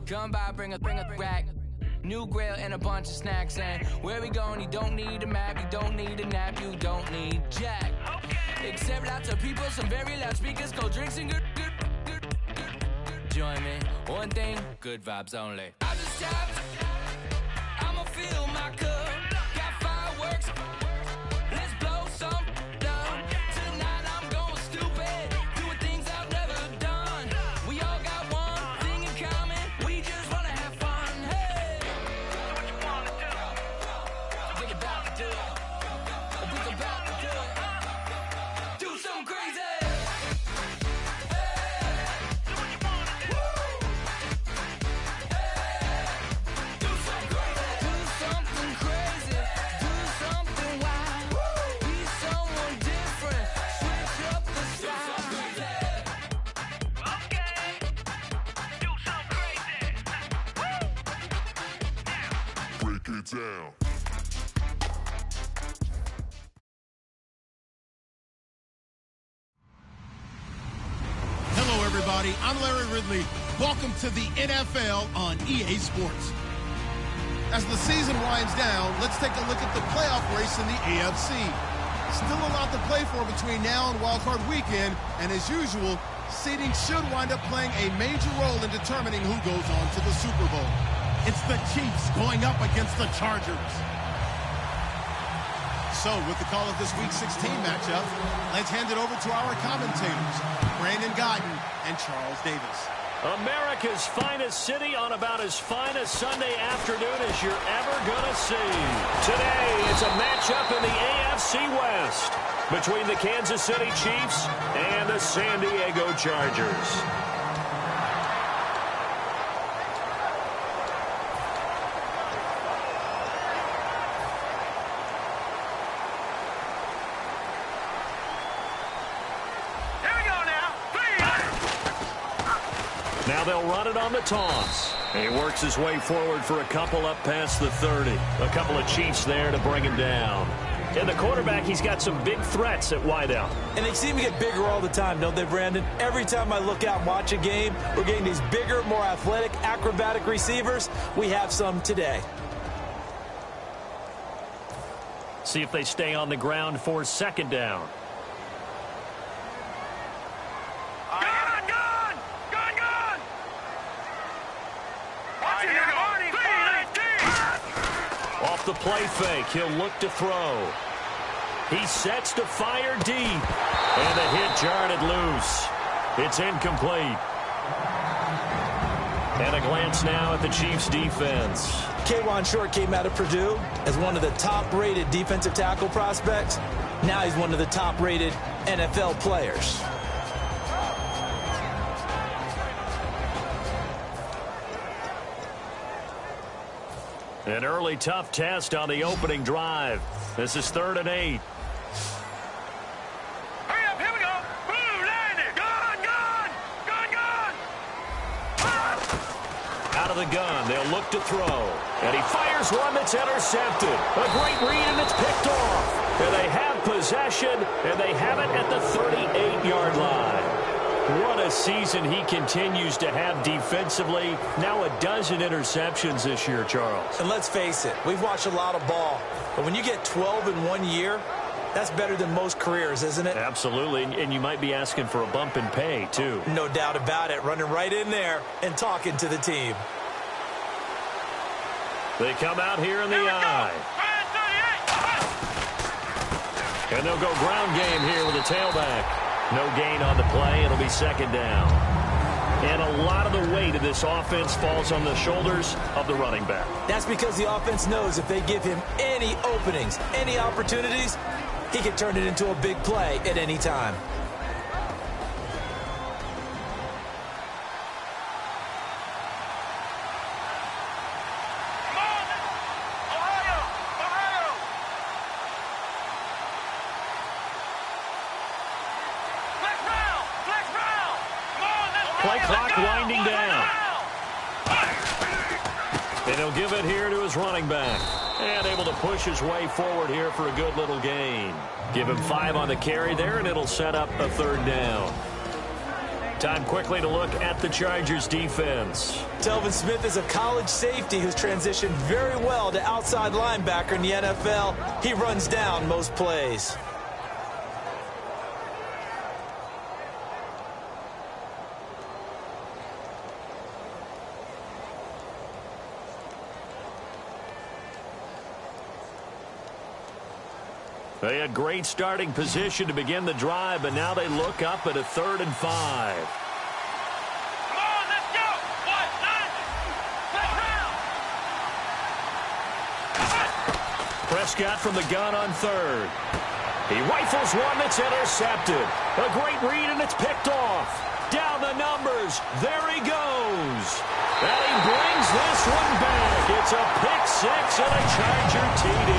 Come by, bring a rack. New grill and a bunch of snacks. And where we going, you don't need a map, you don't need a nap, you don't need jack. Except lots of people, some very loud speakers, cold drinks and good. Join me, one thing, good vibes only. I just tapped, I'ma fill my cup. Got fireworks, let's blow some down. Tonight I'm going stupid, doing things I've never done. We all got one thing in common, we just wanna have fun. Hey, do what you wanna do. Think about to do it. Think about to do it. Do something crazy. Down. Hello, everybody. I'm Larry Ridley. Welcome to the NFL on EA Sports. As the season winds down, let's take a look at the playoff race in the AFC. Still a lot to play for between now and wildcard weekend, and as usual, seeding should wind up playing a major role in determining who goes on to the Super Bowl. It's the Chiefs going up against the Chargers. So, with the call of this Week 16 matchup, let's hand it over to our commentators, Brandon Godden and Charles Davis. America's finest city on about as fine a Sunday afternoon as you're ever going to see. Today, it's a matchup in the AFC West between the Kansas City Chiefs and the San Diego Chargers. Now they'll run it on the toss. He works his way forward for a couple up past the 30. A couple of Chiefs there to bring him down. And the quarterback, he's got some big threats at wideout. And they seem to get bigger all the time, don't they, Brandon? Every time I look out and watch a game, we're getting these bigger, more athletic, acrobatic receivers. We have some today. See if they stay on the ground for second down. Off the play fake, he'll look to throw. He sets to fire deep. And the hit jarred loose. It's incomplete. And a glance now at the Chiefs' defense. K'Wan Short came out of Purdue as one of the top-rated defensive tackle prospects. Now he's one of the top-rated NFL players. An early tough test on the opening drive. This is 3rd and 8. Hurry up, here we go. Boom, landed. Gun. Out of the gun, they'll look to throw. And he fires one that's intercepted. A great read, and it's picked off. And they have possession, and they have it at the 38-yard line. What a season he continues to have defensively. Now a dozen interceptions this year, Charles. And let's face it, we've watched a lot of ball. But when you get 12 in 1 year, that's better than most careers, isn't it? Absolutely, and you might be asking for a bump in pay, too. No doubt about it. Running right in there and talking to the team. They come out here in the eye. And they'll go ground game here with a tailback. No gain on the play. It'll be second down. And a lot of the weight of this offense falls on the shoulders of the running back. That's because the offense knows if they give him any openings, any opportunities, he can turn it into a big play at any time. Play clock winding down. And he'll give it here to his running back. And able to push his way forward here for a good little gain. Give him 5 on the carry there, and it'll set up a 3rd down. Time quickly to look at the Chargers defense. Telvin Smith is a college safety who's transitioned very well to outside linebacker in the NFL. He runs down most plays. They had great starting position to begin the drive, but now they look up at a 3rd and 5. Come on, let's go. One, let's round. Prescott from the gun on 3rd. He rifles one that's intercepted. A great read, and it's picked off. Down the numbers. There he goes. And he brings this one back. It's a pick 6 and a Charger TD.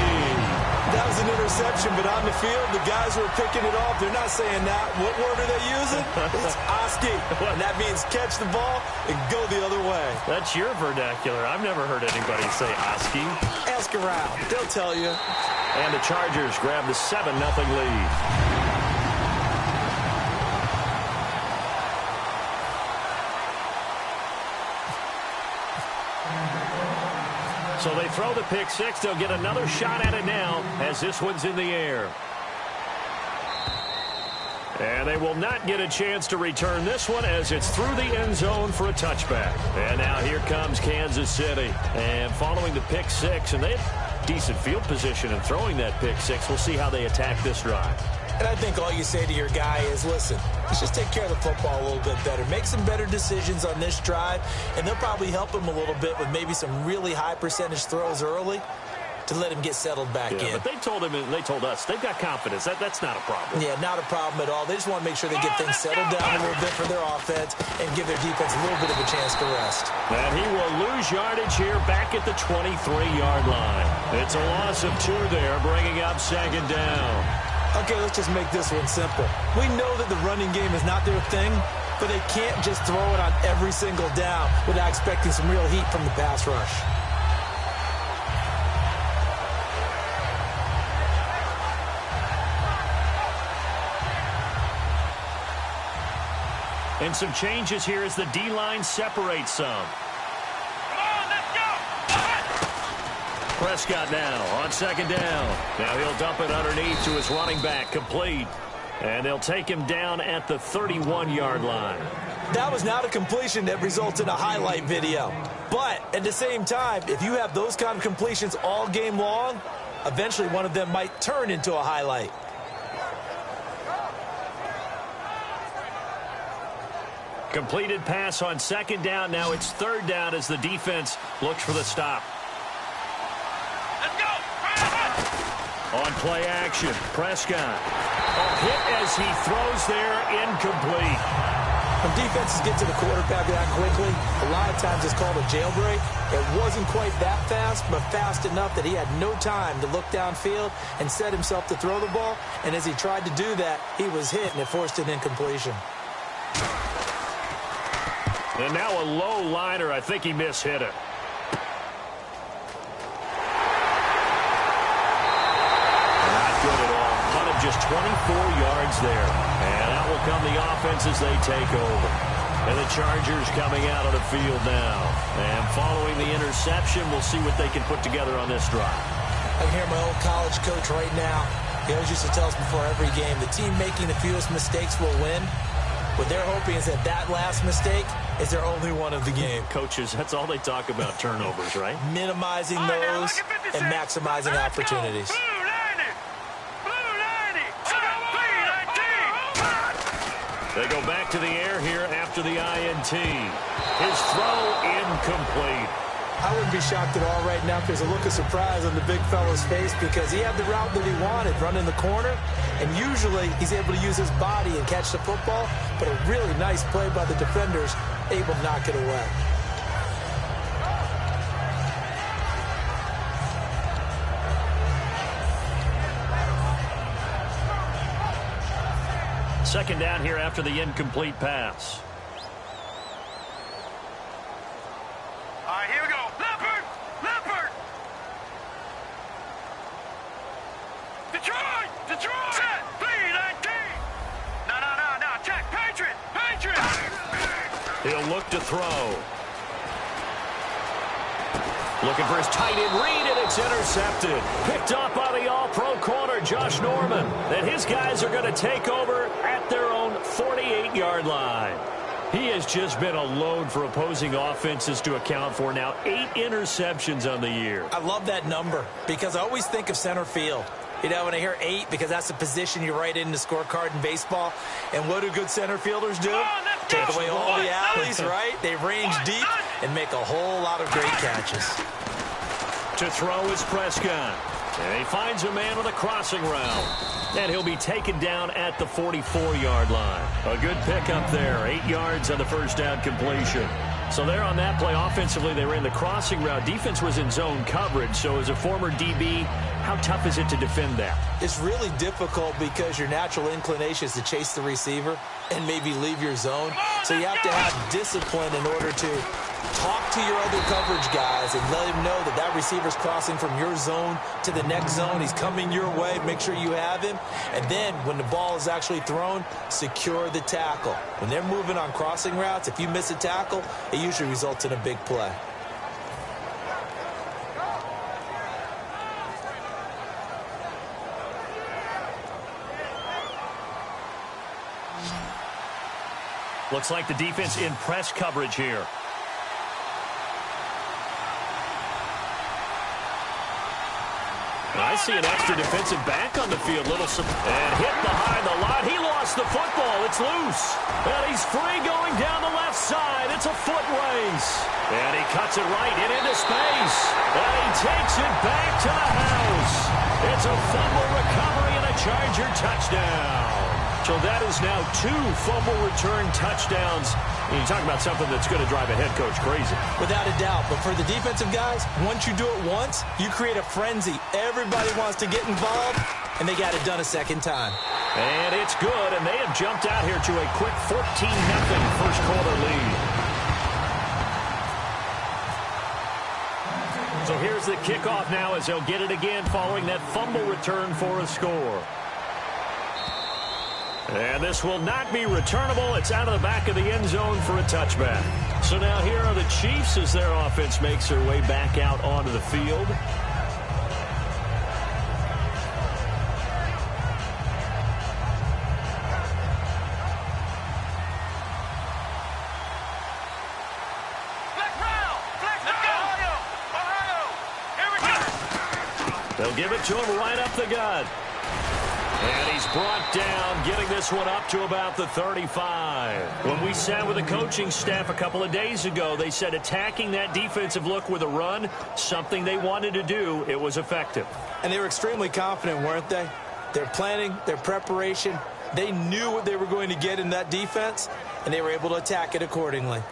That was an interception, but on the field, the guys who are picking it off, they're not saying that. What word are they using? It's Oski. And that means catch the ball and go the other way. That's your vernacular. I've never heard anybody say Oski. Ask around. They'll tell you. And the Chargers grab the 7-0 lead. So they throw the pick 6. They'll get another shot at it now as this one's in the air. And they will not get a chance to return this one as it's through the end zone for a touchback. And now here comes Kansas City. And following the pick 6, and they have decent field position in throwing that pick 6. We'll see how they attack this drive. And I think all you say to your guy is, listen, let's just take care of the football a little bit better. Make some better decisions on this drive, and they'll probably help him a little bit with maybe some really high percentage throws early to let him get settled back in. But they told him, and they told us, they've got confidence. That's not a problem. Yeah, not a problem at all. They just want to make sure they get things settled down a little bit for their offense and give their defense a little bit of a chance to rest. And he will lose yardage here back at the 23-yard line. It's a loss of 2 there, bringing up 2nd down. Okay, let's just make this one simple. We know that the running game is not their thing, but they can't just throw it on every single down without expecting some real heat from the pass rush. And some changes here as the D-line separates some. Prescott now on 2nd down. Now he'll dump it underneath to his running back, complete. And they'll take him down at the 31-yard line. That was not a completion that results in a highlight video. But at the same time, if you have those kind of completions all game long, eventually one of them might turn into a highlight. Completed pass on 2nd down. Now it's 3rd down as the defense looks for the stop. On play action, Prescott. A hit as he throws there, incomplete. When defenses get to the quarterback that quickly, a lot of times it's called a jailbreak. It wasn't quite that fast, but fast enough that he had no time to look downfield and set himself to throw the ball. And as he tried to do that, he was hit, and it forced an incompletion. And now a low liner. I think he mishit it. Just 24 yards there. And out will come the offense as they take over. And the Chargers coming out of the field now. And following the interception, we'll see what they can put together on this drive. I can hear my old college coach right now. He always used to tell us before every game, the team making the fewest mistakes will win. What they're hoping is that that last mistake is their only one of the game. Coaches, that's all they talk about, turnovers, right? Minimizing those and maximizing opportunities. They go back to the air here after the INT. His throw incomplete. I wouldn't be shocked at all right now if there's a look of surprise on the big fella's face because he had the route that he wanted, running the corner, and usually he's able to use his body and catch the football, but a really nice play by the defenders, able to knock it away. Second down here after the incomplete pass. All right, here we go. Leopard! Leopard! Detroit! Detroit! Set! 3-19! No. Check! Patriot! Patriot! He'll look to throw. Looking for his tight end read, and it's intercepted. Picked up by the all-pro corner, Josh Norman. And his guys are going to take over at their own 48-yard line. He has just been a load for opposing offenses to account for now. 8 interceptions on the year. I love that number because I always think of center field. You know, when I hear 8, because that's the position you write in the scorecard in baseball. And what do good center fielders do? Take away all the alleys, right? They range deep and make a whole lot of great catches. To throw is Prescott. And he finds a man on the crossing route. And he'll be taken down at the 44-yard line. A good pickup there. 8 yards on the first down completion. So there on that play, offensively, they ran the crossing route. Defense was in zone coverage. So as a former DB, how tough is it to defend that? It's really difficult because your natural inclination is to chase the receiver and maybe leave your zone. So you have to have discipline in order to talk to your other coverage guys and let him know that that receiver's crossing from your zone to the next zone. He's coming your way. Make sure you have him. And then when the ball is actually thrown, secure the tackle. When they're moving on crossing routes, if you miss a tackle, it usually results in a big play. Looks like the defense in press coverage here. I see an extra defensive back on the field. And hit behind the line. He lost the football. It's loose. And he's free going down the left side. It's a foot race. And he cuts it right into space. And he takes it back to the house. It's a fumble recovery and a Charger touchdown. So that is now 2 fumble return touchdowns. And you talk about something that's going to drive a head coach crazy. Without a doubt. But for the defensive guys, once you do it once, you create a frenzy. Everybody wants to get involved, and they got it done a second time. And it's good, and they have jumped out here to a quick 14-0 first quarter lead. So here's the kickoff now as they'll get it again following that fumble return for a score. And this will not be returnable. It's out of the back of the end zone for a touchback. So now here are the Chiefs as their offense makes their way back out onto the field. They'll give it to him right up the gut. And he's brought down, getting this one up to about the 35. When we sat with the coaching staff a couple of days ago, they said attacking that defensive look with a run, something they wanted to do, it was effective. And they were extremely confident, weren't they? Their planning, their preparation, they knew what they were going to get in that defense, and they were able to attack it accordingly.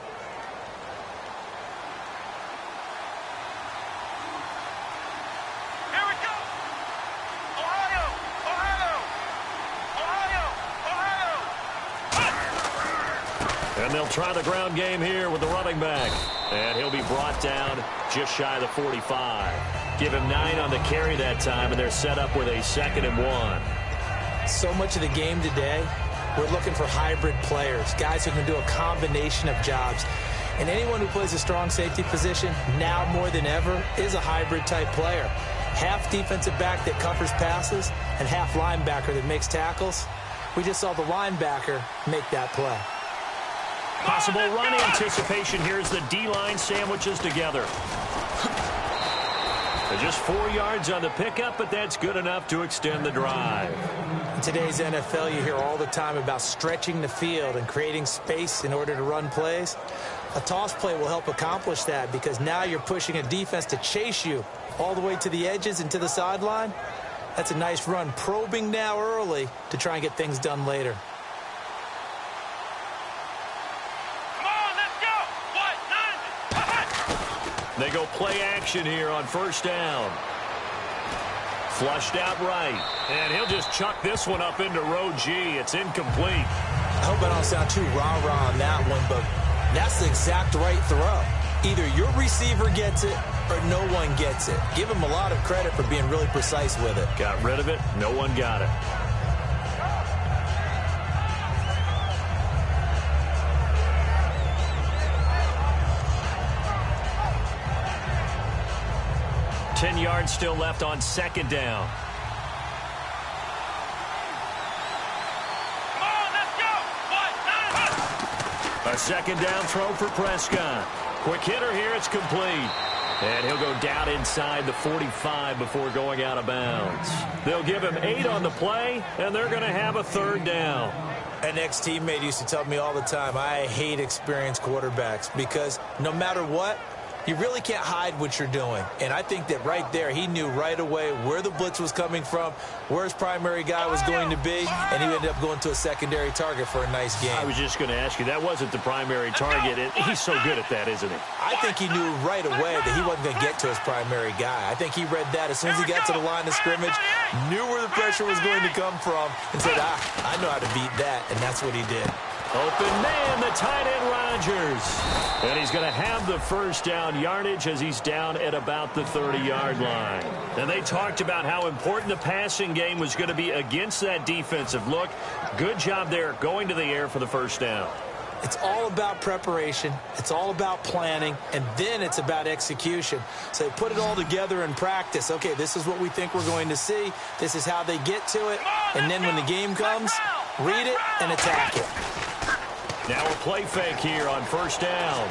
And they'll try the ground game here with the running back. And he'll be brought down just shy of the 45. Give him 9 on the carry that time, and they're set up with a 2nd and 1. So much of the game today, we're looking for hybrid players, guys who can do a combination of jobs. And anyone who plays a strong safety position, now more than ever, is a hybrid-type player. Half defensive back that covers passes and half linebacker that makes tackles. We just saw the linebacker make that play. Possible run anticipation here as the D-line sandwiches together. Just 4 yards on the pickup, but that's good enough to extend the drive. In today's NFL, you hear all the time about stretching the field and creating space in order to run plays. A toss play will help accomplish that because now you're pushing a defense to chase you all the way to the edges and to the sideline. That's a nice run, probing now early to try and get things done later. They go play action here on first down. Flushed out right. And he'll just chuck this one up into row G. It's incomplete. I hope I don't sound too rah-rah on that one, but that's the exact right throw. Either your receiver gets it or no one gets it. Give him a lot of credit for being really precise with it. Got rid of it. No one got it. 10 yards still left on second down. Come on, let's go. A second down throw for Prescott. Quick hitter here. It's complete. And he'll go down inside the 45 before going out of bounds. They'll give him 8 on the play, and they're going to have a third down. An ex-teammate used to tell me all the time, I hate experienced quarterbacks because no matter what, you really can't hide what you're doing. And I think that right there, he knew right away where the blitz was coming from, where his primary guy was going to be, and he ended up going to a secondary target for a nice game. I was just going to ask you, that wasn't the primary target. He's so good at that, isn't he? I think he knew right away that he wasn't going to get to his primary guy. I think he read that as soon as he got to the line of scrimmage, knew where the pressure was going to come from, and said, I know how to beat that, and that's what he did. Open man, the tight end, Rodgers. And he's going to have the first down yardage as he's down at about the 30-yard line. And they talked about how important the passing game was going to be against that defensive look. Good job there going to the air for the first down. It's all about preparation. It's all about planning. And then it's about execution. So they put it all together in practice. Okay, this is what we think we're going to see. This is how they get to it. And then when the game comes, read it and attack it. Now a play fake here on first down.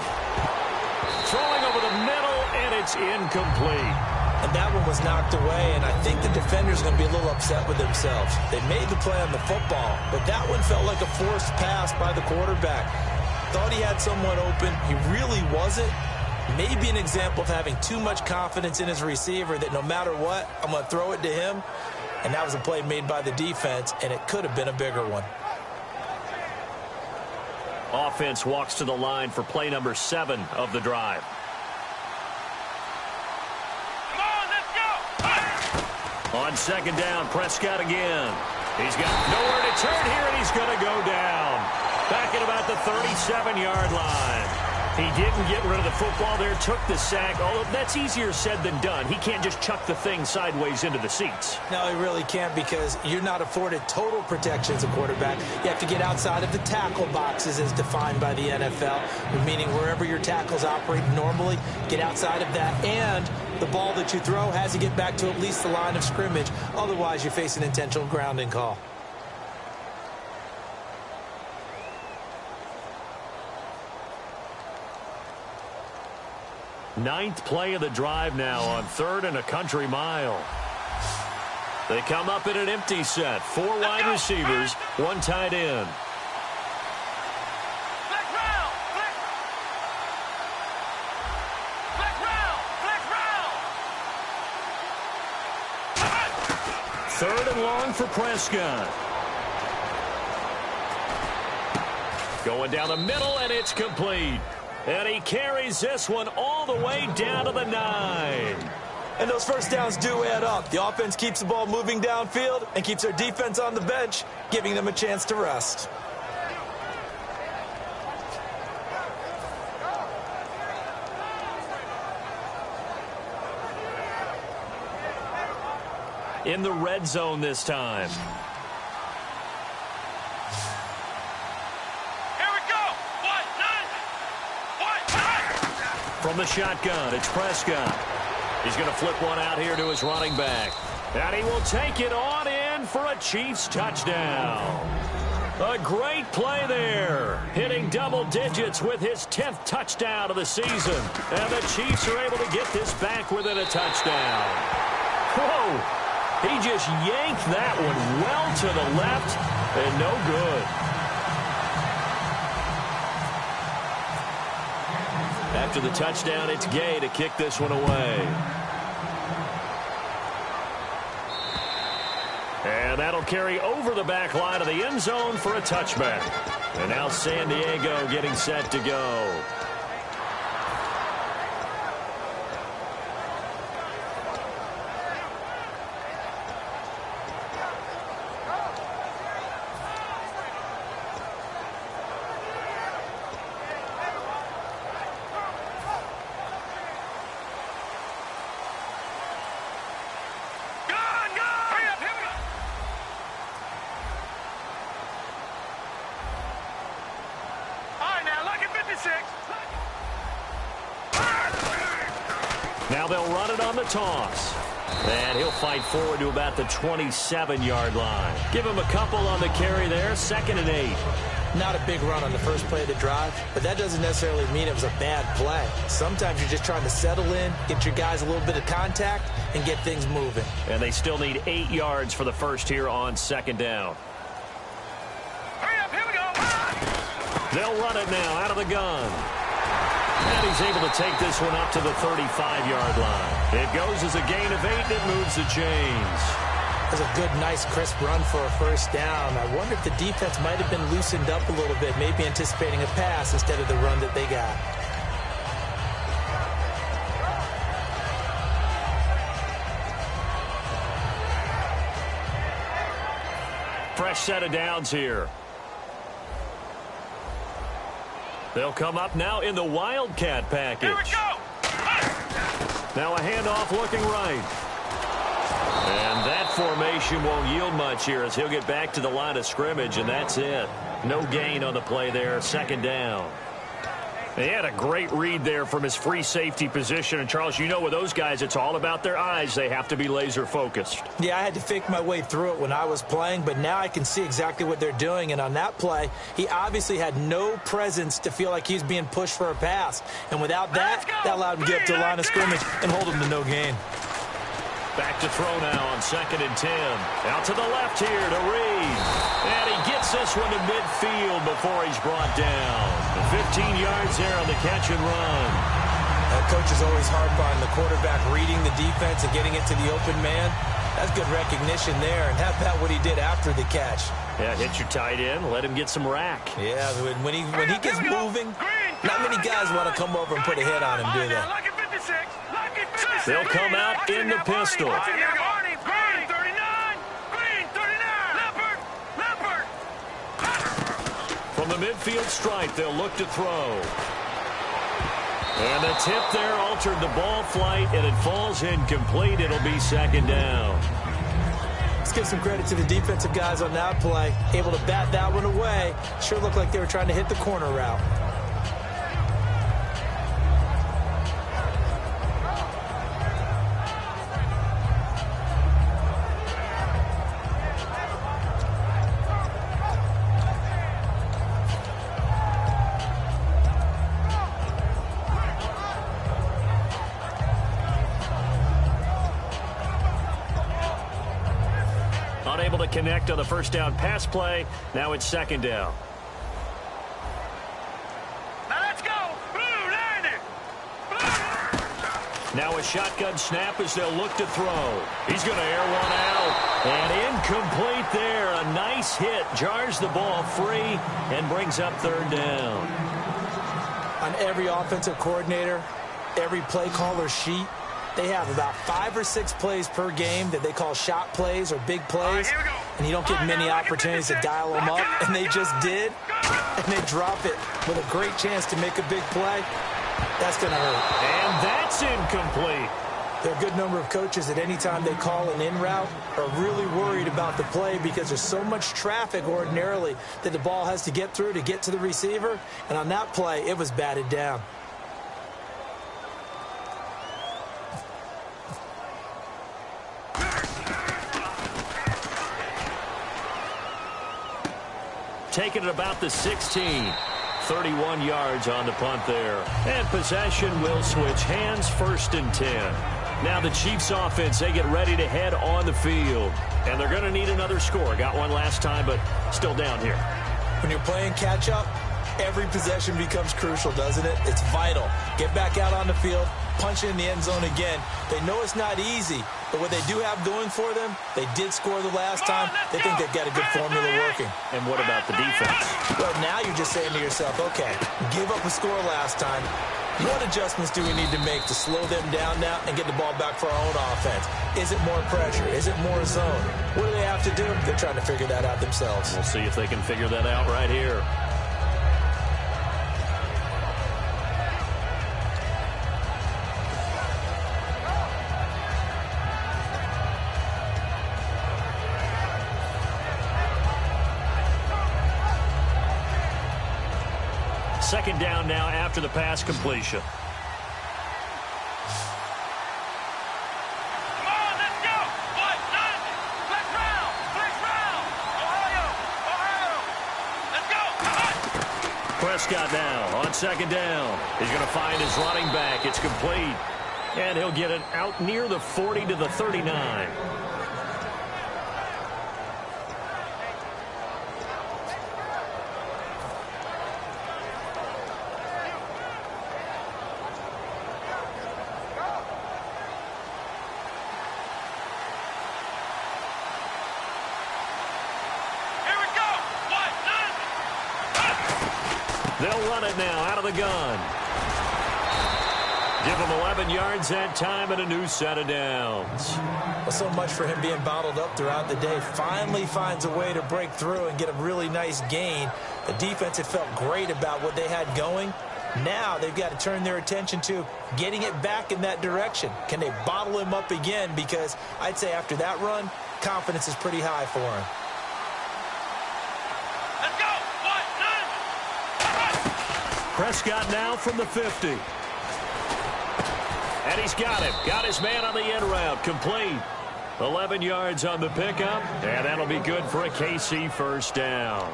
Throwing over the middle, and it's incomplete. And that one was knocked away, and I think the defender's going to be a little upset with themselves. They made the play on the football, but that one felt like a forced pass by the quarterback. Thought he had someone open. He really wasn't. Maybe an example of having too much confidence in his receiver that no matter what, I'm going to throw it to him. And that was a play made by the defense, and it could have been a bigger one. Offense walks to the line for play number 7 of the drive. Come on, let's go. On second down, Prescott again. He's got nowhere to turn here, and he's going to go down. Back at about the 37-yard line. He didn't get rid of the football there, took the sack, although that's easier said than done. He can't just chuck the thing sideways into the seats. No, he really can't because you're not afforded total protection as a quarterback. You have to get outside of the tackle boxes as defined by the NFL, meaning wherever your tackles operate normally, get outside of that, and the ball that you throw has to get back to at least the line of scrimmage. Otherwise, you face an intentional grounding call. Ninth play of the drive now on 3rd and a country mile. They come up in an empty set. 4 wide receivers, 1 tight end. Flex round. Flex round. Flex round. 3rd and long for Prescott. Going down the middle, and it's complete. And he carries this one all the way down to the 9. And those first downs do add up. The offense keeps the ball moving downfield and keeps their defense on the bench, giving them a chance to rest. In the red zone this time. From the shotgun, it's Prescott. He's going to flip one out here to his running back. And he will take it on in for a Chiefs touchdown. A great play there. Hitting double digits with his 10th touchdown of the season. And the Chiefs are able to get this back within a touchdown. Whoa! He just yanked that one well to the left and no good. After the touchdown, it's Gay to kick this one away. And that'll carry over the back line of the end zone for a touchback. And now San Diego getting set to go. they'll run it on the toss. And he'll fight forward to about the 27-yard line. Give him a couple on the carry there, 2nd and 8. Not a big run on the first play of the drive, but that doesn't necessarily mean it was a bad play. Sometimes you're just trying to settle in, get your guys a little bit of contact, and get things moving. And they still need 8 yards for the first here on 2nd down. Hurry up, here we go. They'll run it now out of the gun. And he's able to take this one up to the 35-yard line. It goes as a gain of 8, and it moves the chains. That's a good, nice, crisp run for a first down. I wonder if the defense might have been loosened up a little bit, maybe anticipating a pass instead of the run that they got. Fresh set of downs here. They'll come up now in the Wildcat package. Here we go. Now a handoff looking right. And that formation won't yield much here as he'll get back to the line of scrimmage, and that's it. No gain on the play there, 2nd down. He had a great read there from his free safety position. And, Charles, you know with those guys, it's all about their eyes. They have to be laser-focused. Yeah, I had to fake my way through it when I was playing, but now I can see exactly what they're doing. And on that play, he obviously had no presence to feel like he's being pushed for a pass. And without that, that allowed him to get up to the line of scrimmage and hold him to no gain. Back to throw now on 2nd and 10. Out to the left here to Reed. And he gets this one to midfield before he's brought down. 15 yards there on the catch and run. Coach is always harp on the quarterback reading the defense and getting it to the open man. That's good recognition there. And how about what he did after the catch? Yeah, hit your tight end. Let him get some rack. Yeah, when he gets moving, not many guys want to come over and put a hit on him, do they? They'll come out in the pistol. From the midfield stripe, they'll look to throw. And the tip there altered the ball flight, and it falls incomplete. It'll be 2nd down. Let's give some credit to the defensive guys on that play. Able to bat that one away. Sure looked like they were trying to hit the corner route. Unable to connect on the first down pass play. Now it's 2nd down. Now let's go. Land it. Now a shotgun snap as they'll look to throw. He's going to air one out. And incomplete there. A nice hit. Jars the ball free and brings up 3rd down. On every offensive coordinator, every play caller sheet, they have about 5 or 6 plays per game that they call shot plays or big plays, and you don't get many opportunities to dial them up, and they just did, and they drop it with a great chance to make a big play. That's going to hurt. And that's incomplete. There are a good number of coaches that any time they call an in route are really worried about the play because there's so much traffic ordinarily that the ball has to get through to get to the receiver, and on that play, it was batted down. Taking it about the 16. 31 yards on the punt there. And possession will switch hands, 1st and 10. Now the Chiefs offense, they get ready to head on the field. And they're going to need another score. Got one last time, but still down here. When you're playing catch-up, every possession becomes crucial, doesn't it? It's vital. Get back out on the field, punch in the end zone again. They know it's not easy, but what they do have going for them, they did score the last time. They think they've got a good formula working. And what about the defense? Well, now you're just saying to yourself, okay, give up a score last time. What adjustments do we need to make to slow them down now and get the ball back for our own offense? Is it more pressure? Is it more zone? What do they have to do? They're trying to figure that out themselves. We'll see if they can figure that out right here. Second down now after the pass completion. Prescott now on second down. He's going to find his running back. It's complete. And he'll get it out near the 40 to the 39. They'll run it now out of the gun. Give him 11 yards that time and a new set of downs. Well, so much for him being bottled up throughout the day. Finally finds a way to break through and get a really nice gain. The defense had felt great about what they had going. Now they've got to turn their attention to getting it back in that direction. Can they bottle him up again? Because I'd say after that run, confidence is pretty high for him. Prescott now from the 50. And he's got him. Got his man on the end route. Complete. 11 yards on the pickup. And that'll be good for a KC first down.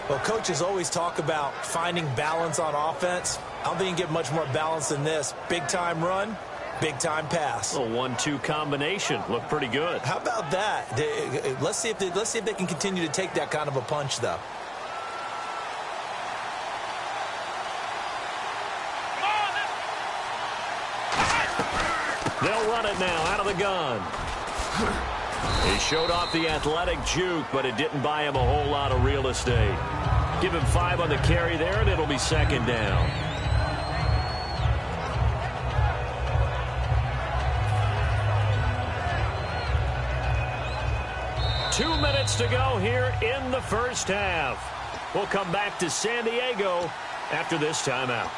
Well, coaches always talk about finding balance on offense. I don't think you can get much more balance than this. Big-time run, big-time pass. A 1-2 combination. Looked pretty good. How about that? Let's see if they can continue to take that kind of a punch, though. They'll run it now out of the gun. He showed off the athletic juke, but it didn't buy him a whole lot of real estate. Give him 5 on the carry there, and it'll be second down. Two minutes to go here in the first half. We'll come back to San Diego after this timeout.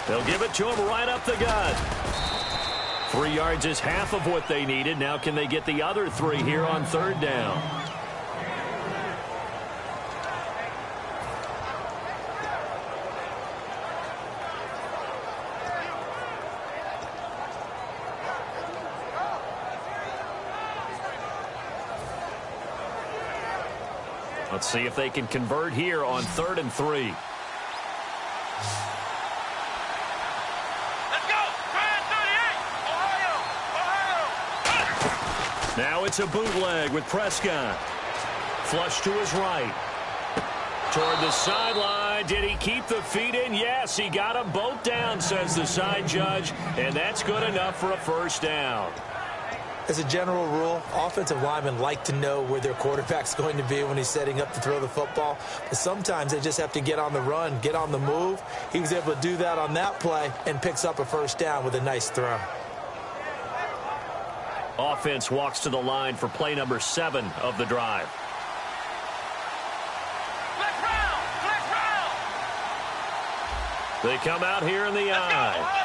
They'll give it to him right up the gut. 3 yards is half of what they needed. Now can they get the other 3 here on third down? Let's see if they can convert here on 3rd and 3. Now it's a bootleg with Prescott. Flush to his right. Toward the sideline. Did he keep the feet in? Yes, he got them both down, says the side judge. And that's good enough for a first down. As a general rule, offensive linemen like to know where their quarterback's going to be when he's setting up to throw the football. But sometimes they just have to get on the run, get on the move. He was able to do that on that play and picks up a first down with a nice throw. Offense walks to the line for play number 7 of the drive. They come out here in the eye.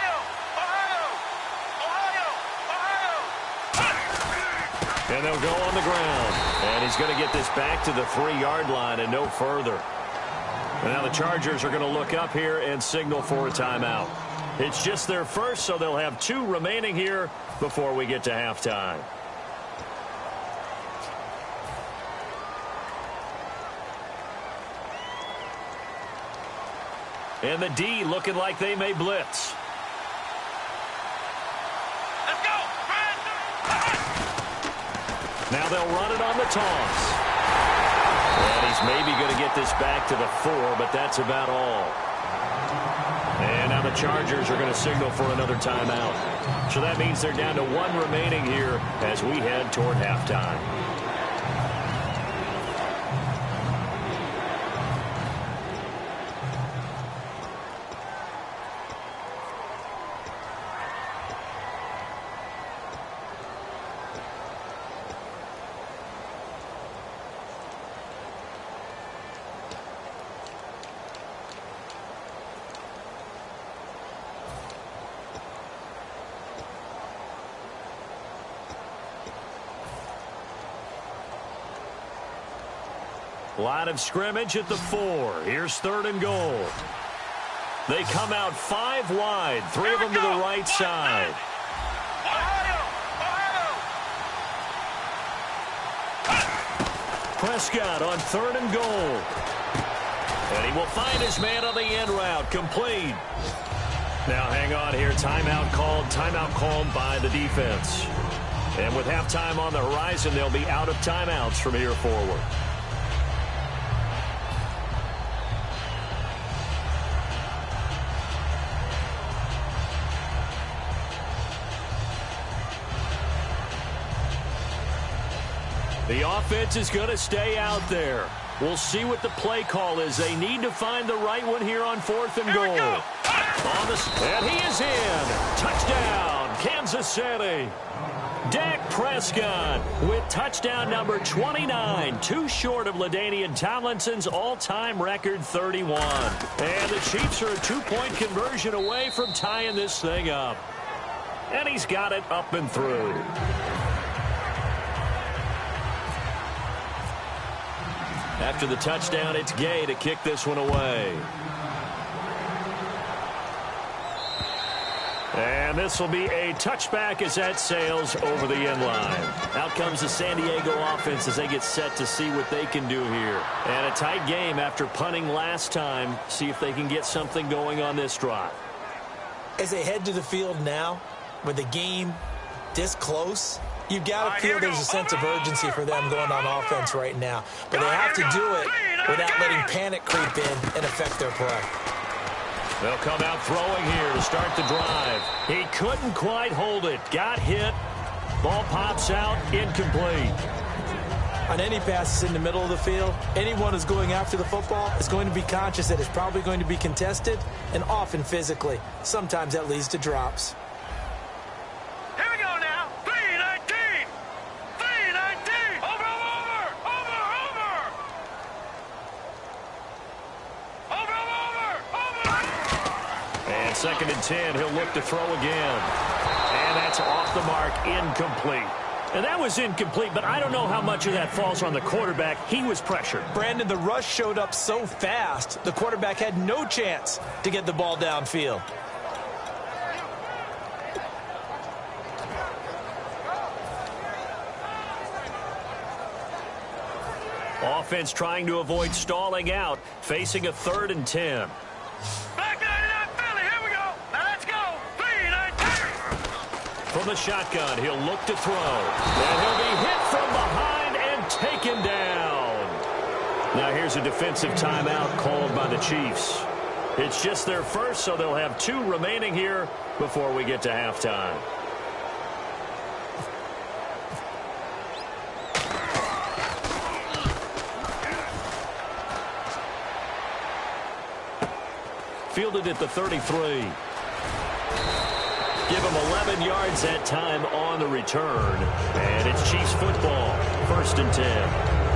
And they'll go on the ground. And he's going to get this back to the 3-yard line and no further. And now the Chargers are going to look up here and signal for a timeout. It's just their first, so they'll have 2 remaining here before we get to halftime. And the D looking like they may blitz. Let's go! Now they'll run it on the toss. And he's maybe going to get this back to the 4, but that's about all. And now the Chargers are going to signal for another timeout. So that means they're down to 1 remaining here as we head toward halftime. Line of scrimmage at the 4. Here's 3rd and goal. They come out 5 wide, 3 of them to the right side. Prescott on 3rd and goal. And he will find his man on the end route. Complete. Now hang on here. Timeout called by the defense. And with halftime on the horizon, they'll be out of timeouts from here forward. The offense is going to stay out there. We'll see what the play call is. They need to find the right one here on 4th and goal. And he is in. Touchdown, Kansas City. Dak Prescott with touchdown number 29, too short of LaDainian Tomlinson's all-time record 31. And the Chiefs are a 2-point conversion away from tying this thing up. And he's got it up and through. After the touchdown, it's Gay to kick this one away. And this will be a touchback as that sails over the end line. Out comes the San Diego offense as they get set to see what they can do here. And a tight game after punting last time. See if they can get something going on this drive. As they head to the field now, with the game this close, you've got to feel there's a sense of urgency for them going on offense right now. But they have to do it without letting panic creep in and affect their play. They'll come out throwing here to start the drive. He couldn't quite hold it. Got hit. Ball pops out. Incomplete. On any passes in the middle of the field, anyone who's going after the football is going to be conscious that it's probably going to be contested, and often physically. Sometimes that leads to drops. Here we go now. 3-19. 3-19. Over. And 2nd and 10, he'll look to throw again. And that's off the mark, incomplete. And that was incomplete, but I don't know how much of that falls on the quarterback. He was pressured. Brandon, the rush showed up so fast, the quarterback had no chance to get the ball downfield. Offense trying to avoid stalling out, facing a 3rd and 10. Back 99 Philly. Here we go. Now let's go. 3-19. From the shotgun, he'll look to throw. And he'll be hit from behind and taken down. Now here's a defensive timeout called by the Chiefs. It's just their first, so they'll have 2 remaining here before we get to halftime. Fielded at the 33. Give him 11 yards that time on the return. And it's Chiefs football. 1st and 10.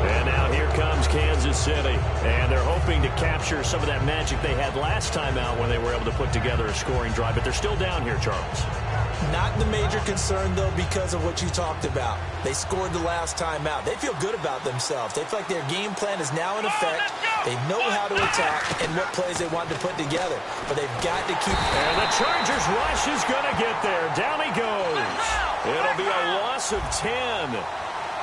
And now here comes Kansas City. And they're hoping to capture some of that magic they had last time out when they were able to put together a scoring drive. But they're still down here, Charles. Not the major concern, though, because of what you talked about. They scored the last time out. They feel good about themselves. They feel like their game plan is now in effect. They know how to attack and what plays they want to put together. But they've got to keep... And the Chargers rush is going to get there. Down he goes. It'll be a loss of 10.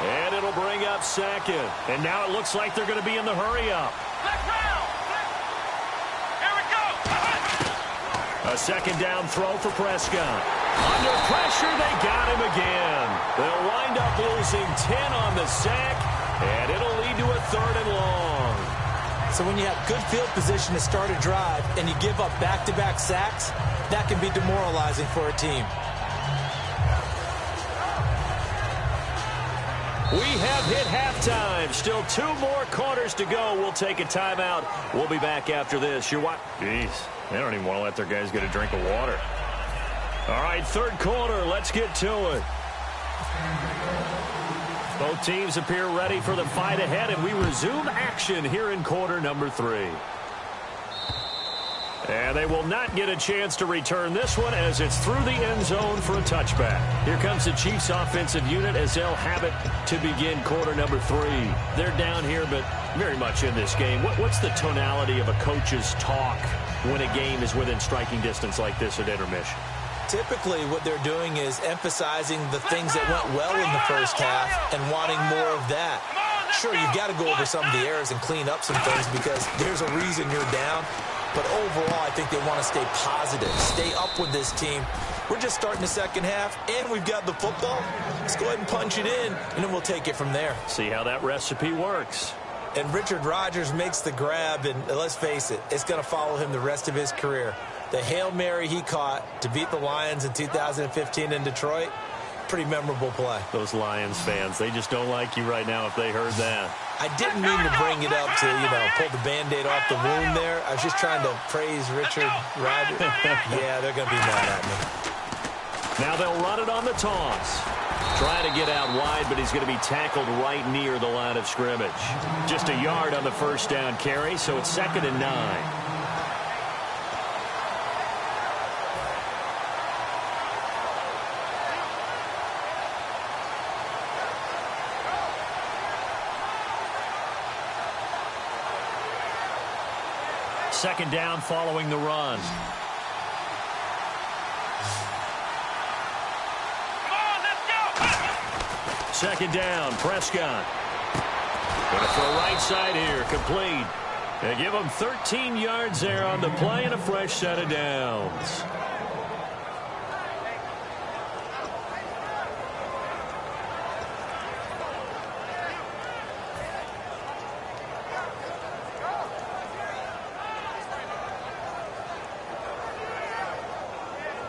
And it'll bring up 2nd. And now it looks like they're going to be in the hurry-up. Here we go. A 2nd down throw for Prescott. Under pressure, they got him again. They'll wind up losing 10 on the sack, and it'll lead to a 3rd and long. So when you have good field position to start a drive and you give up back-to-back sacks, that can be demoralizing for a team. We have hit halftime. Still 2 more quarters to go. We'll take a timeout. We'll be back after this. You're what? Jeez, they don't even want to let their guys get a drink of water. All right, 3rd quarter. Let's get to it. Both teams appear ready for the fight ahead, and we resume action here in quarter number 3. And they will not get a chance to return this one as it's through the end zone for a touchback. Here comes the Chiefs offensive unit as they'll have it to begin quarter number 3. They're down here, but very much in this game. What's the tonality of a coach's talk when a game is within striking distance like this at intermission? Typically, what they're doing is emphasizing the things that went well in the first half and wanting more of that. Sure, you've got to go over some of the errors and clean up some things because there's a reason you're down. But overall, I think they want to stay positive, stay up with this team. We're just starting the second half, and we've got the football. Let's go ahead and punch it in, and then we'll take it from there. See how that recipe works. And Richard Rodgers makes the grab, and let's face it, it's going to follow him the rest of his career. The Hail Mary he caught to beat the Lions in 2015 in Detroit, pretty memorable play. Those Lions fans, they just don't like you right now if they heard that. I didn't mean to bring it up to, pull the Band-Aid off the wound there. I was just trying to praise Richard Rodgers. Yeah, they're going to be mad at me. Now they'll run it on the toss. Trying to get out wide, but he's going to be tackled right near the line of scrimmage. Just a yard on the first down carry, so it's 2nd and 9. Second down following the run. Come on, let's go. Second down, Prescott. Going to throw right side here, complete. They give him 13 yards there on the play and a fresh set of downs.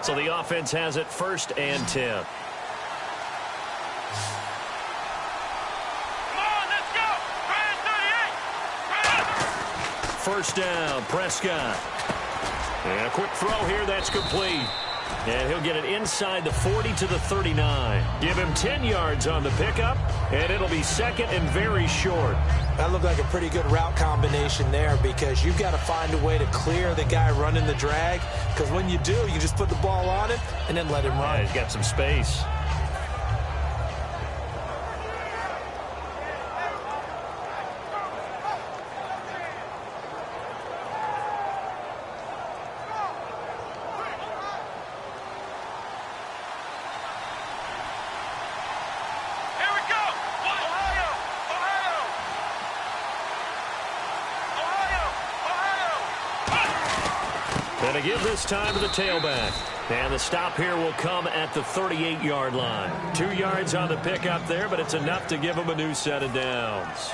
So the offense has it 1st and 10. Come on, let's go. Brand 38. 1st down, Prescott. And a quick throw here, that's complete. And he'll get it inside the 40 to the 39. Give him 10 yards on the pickup, and it'll be 2nd and very short. That looked like a pretty good route combination there because you've got to find a way to clear the guy running the drag because when you do, you just put the ball on him and then let him run. Yeah, he's got some space. And to give this time to the tailback. And the stop here will come at the 38-yard line. 2 yards on the pickup there, but it's enough to give him a new set of downs.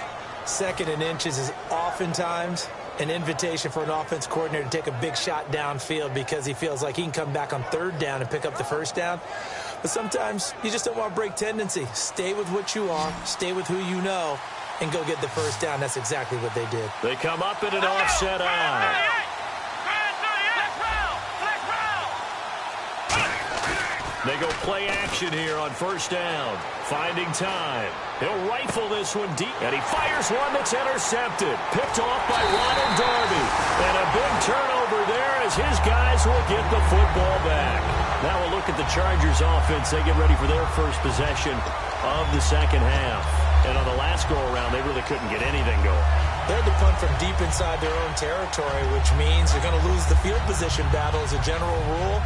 2nd and inches is oftentimes an invitation for an offense coordinator to take a big shot downfield because he feels like he can come back on 3rd down and pick up the 1st down. But sometimes you just don't want to break tendency. Stay with what you are, stay with who you know, and go get the 1st down. That's exactly what they did. They come up in an offset eye. They go play action here on 1st down. Finding time. He'll rifle this one deep. And he fires one that's intercepted. Picked off by Ronald Darby. And a big turnover there as his guys will get the football back. Now we'll look at the Chargers offense. They get ready for their first possession of the second half. And on the last go-around, they really couldn't get anything going. They had to punt from deep inside their own territory, which means they're going to lose the field position battle as a general rule.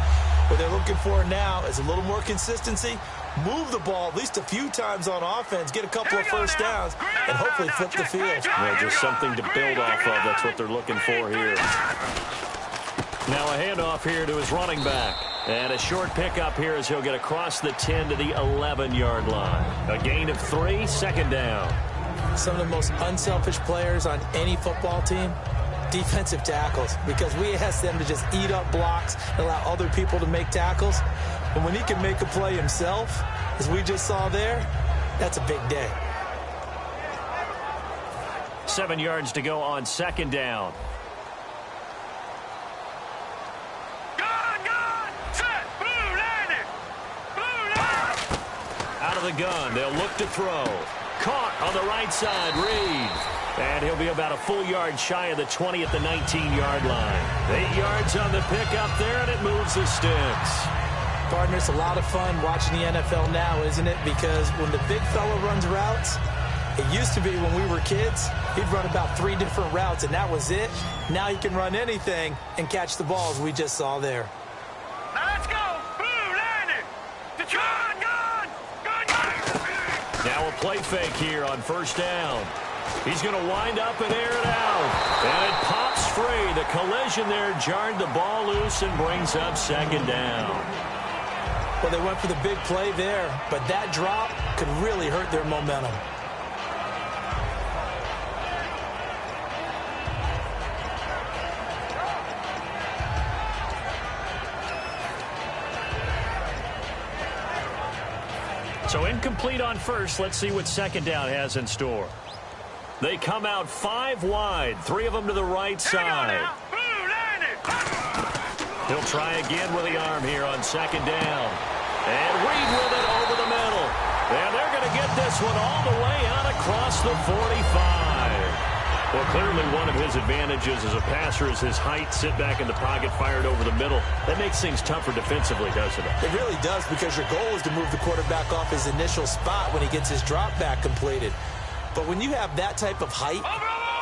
What they're looking for now is a little more consistency, move the ball at least a few times on offense, get a couple of 1st downs, and hopefully flip the field. Yeah, just something to build off of. That's what they're looking for here. Now a handoff here to his running back. And a short pickup here as he'll get across the 10 to the 11-yard line. A gain of 3, 2nd down. Some of the most unselfish players on any football team, defensive tackles, because we ask them to just eat up blocks and allow other people to make tackles. And when he can make a play himself, as we just saw there, that's a big day. 7 yards to go on 2nd down. Set. Blue landing. Blue landing. Out of the gun. They'll look to throw. caught on the right side. Reed. And he'll be about a full yard shy of the 20 at the 19-yard line. 8 yards on the pickup there, and it moves the sticks. Partner, it's a lot of fun watching the NFL now, isn't it? Because when the big fella runs routes, it used to be when we were kids, he'd run about 3 different routes, and that was it. Now he can run anything and catch the balls we just saw there. Now let's go. Blue, landed. Detroit, gone. Now a play fake here on first down. He's going to wind up and air it out. And it pops free. The collision there jarred the ball loose and brings up second down. Well, they went for the big play there, but that drop could really hurt their momentum. So incomplete on first. Let's see what second down has in store. They come out 5 wide, 3 of them to the right side. He'll try again with the arm here on second down. And Reed with it over the middle. And they're going to get this one all the way out across the 45. Well, clearly one of his advantages as a passer is his height. Sit back in the pocket, fired over the middle. That makes things tougher defensively, doesn't it? It really does, because your goal is to move the quarterback off his initial spot when he gets his drop back completed. But when you have that type of height,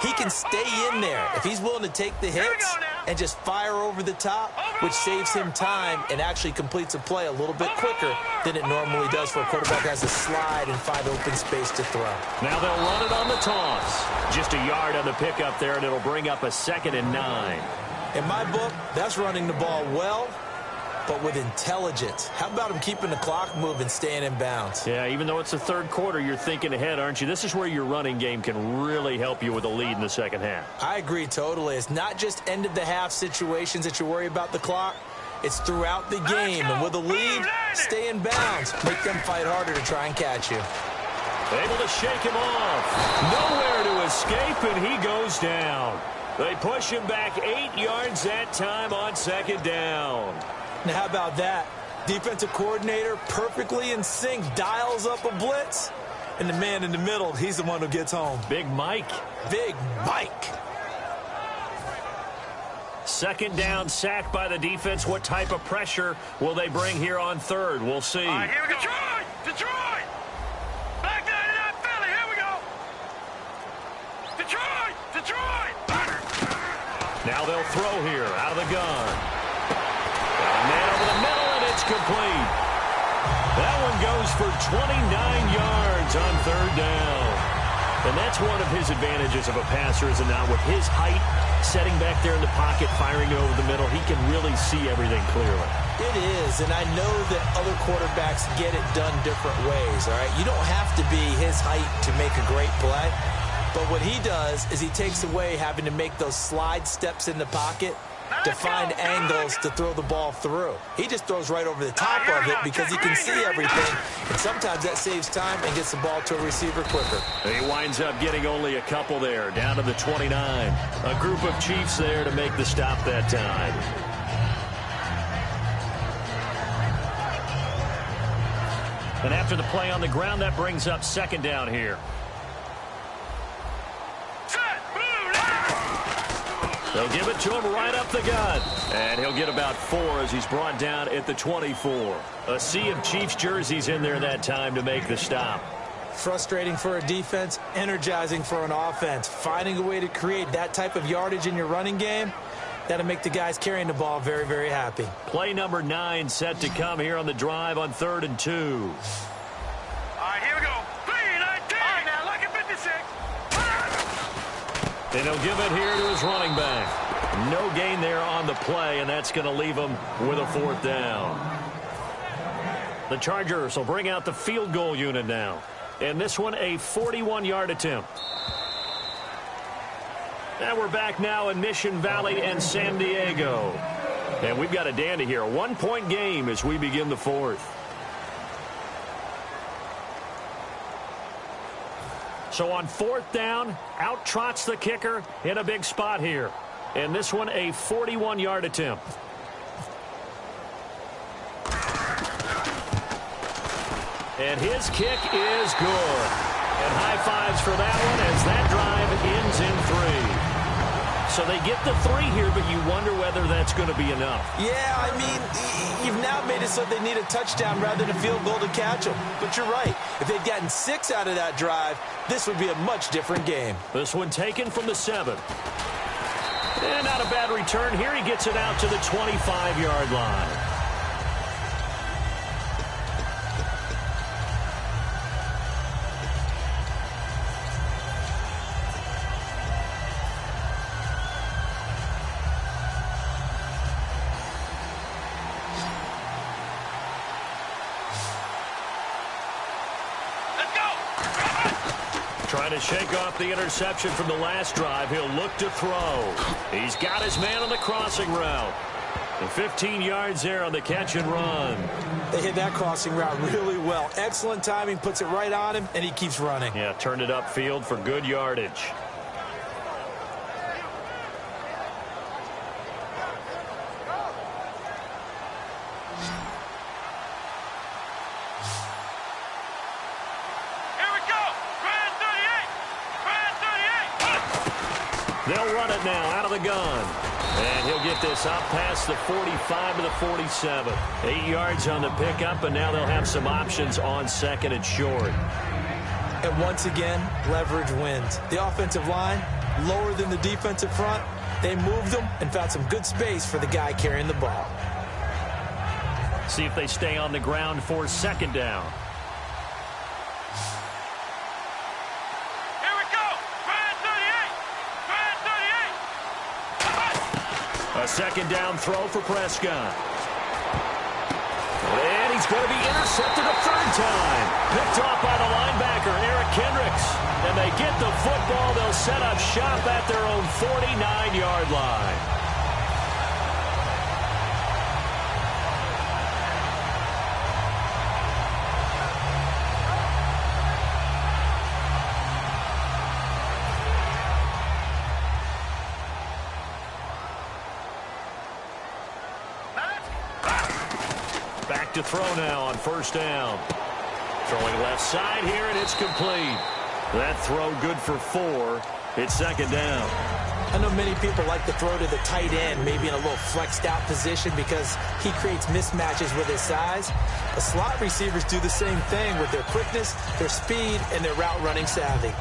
he can stay in there if he's willing to take the hits and just fire over the top, which saves him time and actually completes a play a little bit quicker than it normally does for a quarterback who has to slide and find open space to throw. Now they'll run it on the toss. Just a yard on the pickup there, and it'll bring up a 2nd and 9. In my book, that's running the ball well, but with intelligence. How about him keeping the clock moving, staying in bounds? Yeah, even though it's the third quarter, you're thinking ahead, aren't you? This is where your running game can really help you with a lead in the second half. I agree totally. It's not just end-of-the-half situations that you worry about the clock. It's throughout the game. And with a lead, stay in bounds. Make them fight harder to try and catch you. Able to shake him off. Nowhere to escape, and he goes down. They push him back 8 yards that time on second down. Now, how about that? Defensive coordinator perfectly in sync, dials up a blitz, and the man in the middle, he's the one who gets home. Big Mike. Big Mike. Second down, sack by the defense. What type of pressure will they bring here on third? We'll see. All right, here we go. Detroit! Back down to that Philly. Here we go. Detroit! Now they'll throw here out of the gun. Got a man over the middle, and it's complete. That one goes for 29 yards on third down. And that's one of his advantages of a passer, is now with his height, setting back there in the pocket, firing it over the middle, he can really see everything clearly. It is, and I know that other quarterbacks get it done different ways, all right? You don't have to be his height to make a great play, but what he does is he takes away having to make those slide steps in the pocket to find angles to throw the ball through. He just throws right over the top of it because he can see everything, and sometimes that saves time and gets the ball to a receiver quicker. And he winds up getting only a couple there, down to the 29. A group of Chiefs there to make the stop that time. And after the play on the ground, that brings up second down here. They'll give it to him right up the gut. And he'll get about 4 as he's brought down at the 24. A sea of Chiefs jerseys in there that time to make the stop. Frustrating for a defense, energizing for an offense. Finding a way to create that type of yardage in your running game, that'll make the guys carrying the ball very, very happy. Play number 9 set to come here on the drive on 3rd and 2. All right, here we go. 3-19. All right, now look at 56. And he'll give it here to his running back. No gain there on the play, and that's going to leave him with a 4th down. The Chargers will bring out the field goal unit now. And this one, a 41-yard attempt. And we're back now in Mission Valley and San Diego. And we've got a dandy here. A 1-point game as we begin the 4th. So on 4th down, out trots the kicker in a big spot here. And this one, a 41-yard attempt. And his kick is good. And high fives for that one as that drive ends in 3. So they get the 3 here, but you wonder whether that's going to be enough. Yeah, I mean, you've now made it so they need a touchdown rather than a field goal to catch them. But you're right. If they'd gotten 6 out of that drive, this would be a much different game. This one taken from the 7. And not a bad return here. He gets it out to the 25-yard line. Trying to shake off the interception from the last drive. He'll look to throw. He's got his man on the crossing route. And 15 yards there on the catch and run. They hit that crossing route really well. Excellent timing, puts it right on him, and he keeps running. Yeah, turned it upfield for good yardage. They'll run it now out of the gun. And he'll get this up past the 45 to the 47. 8 yards on the pickup, and now they'll have some options on 2nd and short. And once again, leverage wins. The offensive line, lower than the defensive front. They moved them and found some good space for the guy carrying the ball. See if they stay on the ground for 2nd down. A 2nd down throw for Prescott. And he's going to be intercepted a 3rd time. Picked off by the linebacker, Eric Kendricks. And they get the football. They'll set up shop at their own 49-yard line. Back to throw now on 1st down. Throwing left side here, and it's complete. That throw good for 4. It's 2nd down. I know many people like to throw to the tight end, maybe in a little flexed out position because he creates mismatches with his size. The slot receivers do the same thing with their quickness, their speed, and their route running savvy.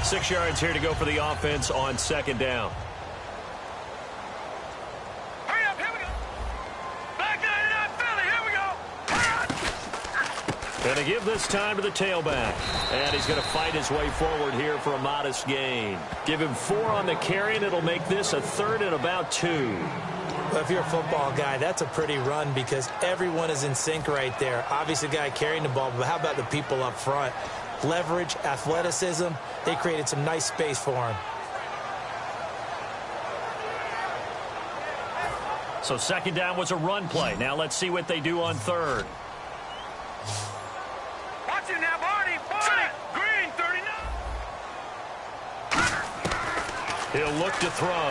6 yards here to go for the offense on 2nd down. Going to give this time to the tailback. And he's going to fight his way forward here for a modest gain. Give him 4 on the carry, and it'll make this a 3rd and about 2. Well, if you're a football guy, that's a pretty run because everyone is in sync right there. Obviously, the guy carrying the ball, but how about the people up front? Leverage, athleticism, they created some nice space for him. So 2nd down was a run play. Now let's see what they do on 3rd. He'll look to throw.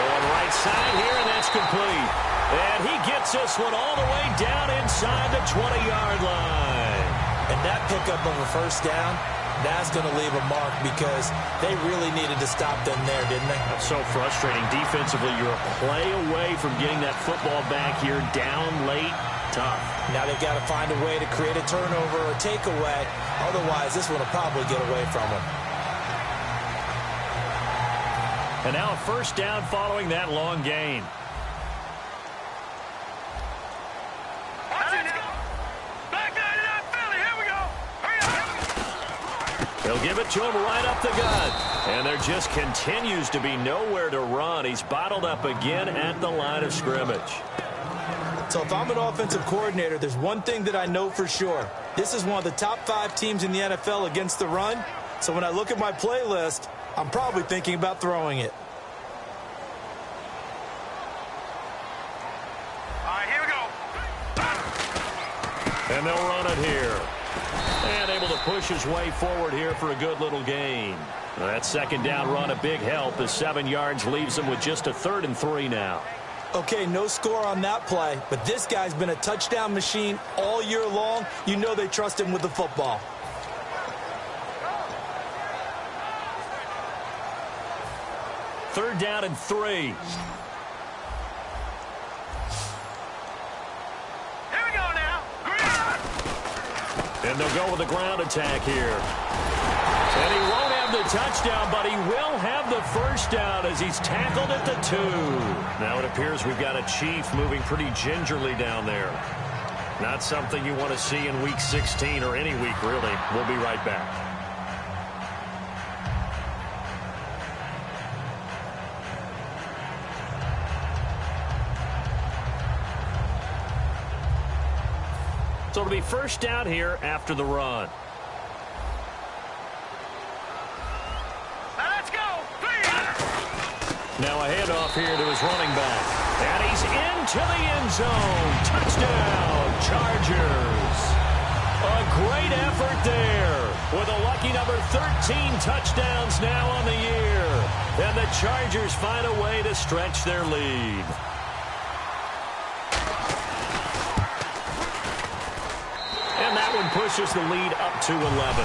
Going right side here, and that's complete. And he gets this one all the way down inside the 20-yard line. And that pickup of a 1st down, that's going to leave a mark because they really needed to stop them there, didn't they? That's so frustrating. Defensively, you're a play away from getting that football back here down late. Tough. Now they've got to find a way to create a turnover or takeaway. Otherwise, this one will probably get away from them. And now a 1st down following that long gain. They'll give it to him right up the gut. And there just continues to be nowhere to run. He's bottled up again at the line of scrimmage. So if I'm an offensive coordinator, there's one thing that I know for sure. This is one of the top 5 teams in the NFL against the run. So when I look at my playlist, I'm probably thinking about throwing it. All right, here we go. And they'll run it here. And able to push his way forward here for a good little gain. That 2nd down run a big help as 7 yards leaves him with just a 3rd and 3 now. Okay, no score on that play, but this guy's been a touchdown machine all year long. You know they trust him with the football. Third down and 3. Here we go now. And they'll go with the ground attack here. And he won't have the touchdown, but he will have the first down as he's tackled at the 2. Now it appears we've got a Chief moving pretty gingerly down there. Not something you want to see in Week 16 or any week, really. We'll be right back. So it'll be first down here after the run. Now a handoff here to his running back. And he's into the end zone. Touchdown, Chargers. A great effort there with a lucky number 13 touchdowns now on the year. And the Chargers find a way to stretch their lead. And that one pushes the lead up to 11.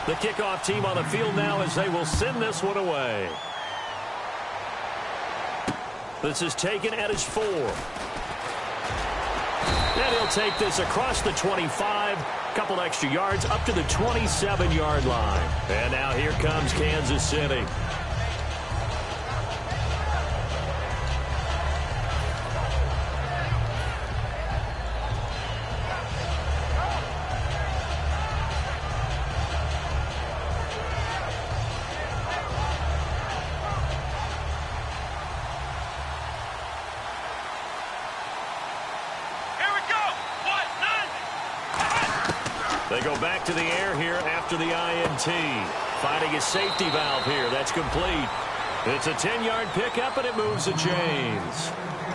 The kickoff team on the field now as they will send this one away. This is taken at his 4. And he'll take this across the 25. Couple extra yards up to the 27-yard line. And now here comes Kansas City. They go back to the air here after the INT. Finding his safety valve here. That's complete. It's a 10-yard pickup, and it moves the chains.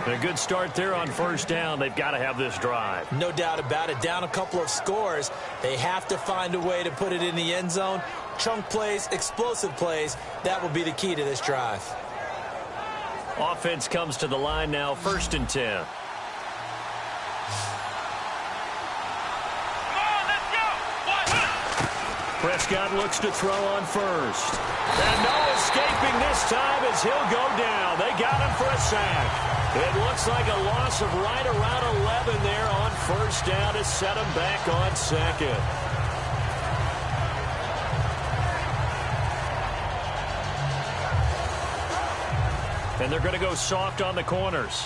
A good start there on first down. They've got to have this drive. No doubt about it. Down a couple of scores. They have to find a way to put it in the end zone. Chunk plays, explosive plays. That will be the key to this drive. Offense comes to the line now, 1st and 10. Prescott looks to throw on first. And no escaping this time as he'll go down. They got him for a sack. It looks like a loss of right around 11 there on first down to set him back on 2nd. And they're going to go soft on the corners.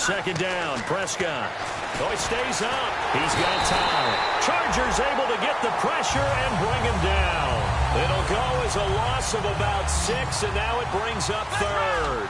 Second down, Prescott. Oh, he stays up. He's got time. Chargers able to get the pressure and bring him down. It'll go as a loss of about 6, and now it brings up 3rd.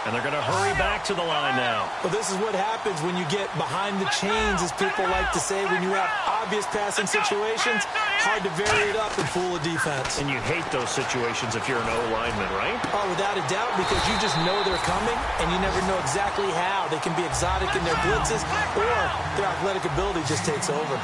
And they're going to hurry back to the line now. Well, this is what happens when you get behind the chains, as people like to say, when you have obvious passing situations. Hard to vary it up and fool a defense. And you hate those situations if you're an O-lineman, right? Oh, without a doubt, because you just know they're coming, and you never know exactly how. They can be exotic in their blitzes, or their athletic ability just takes over.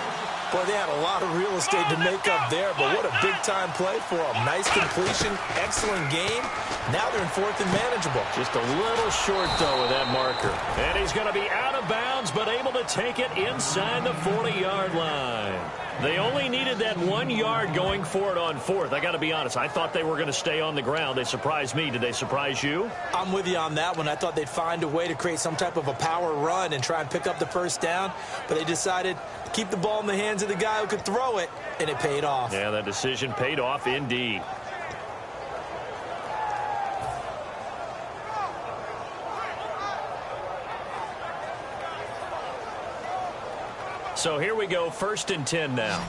Boy, they had a lot of real estate to make up there, but what a big-time play for them. Nice completion, excellent game. Now they're in 4th and manageable. Just a little short, though, with that marker. And he's going to be out of bounds, but able to take it inside the 40-yard line. They only needed that 1 yard going for it on 4th. I got to be honest, I thought they were going to stay on the ground. They surprised me. Did they surprise you? I'm with you on that one. I thought they'd find a way to create some type of a power run and try and pick up the first down, but they decided to keep the ball in the hands of the guy who could throw it, and it paid off. Yeah, that decision paid off indeed. So here we go, 1st and 10 now.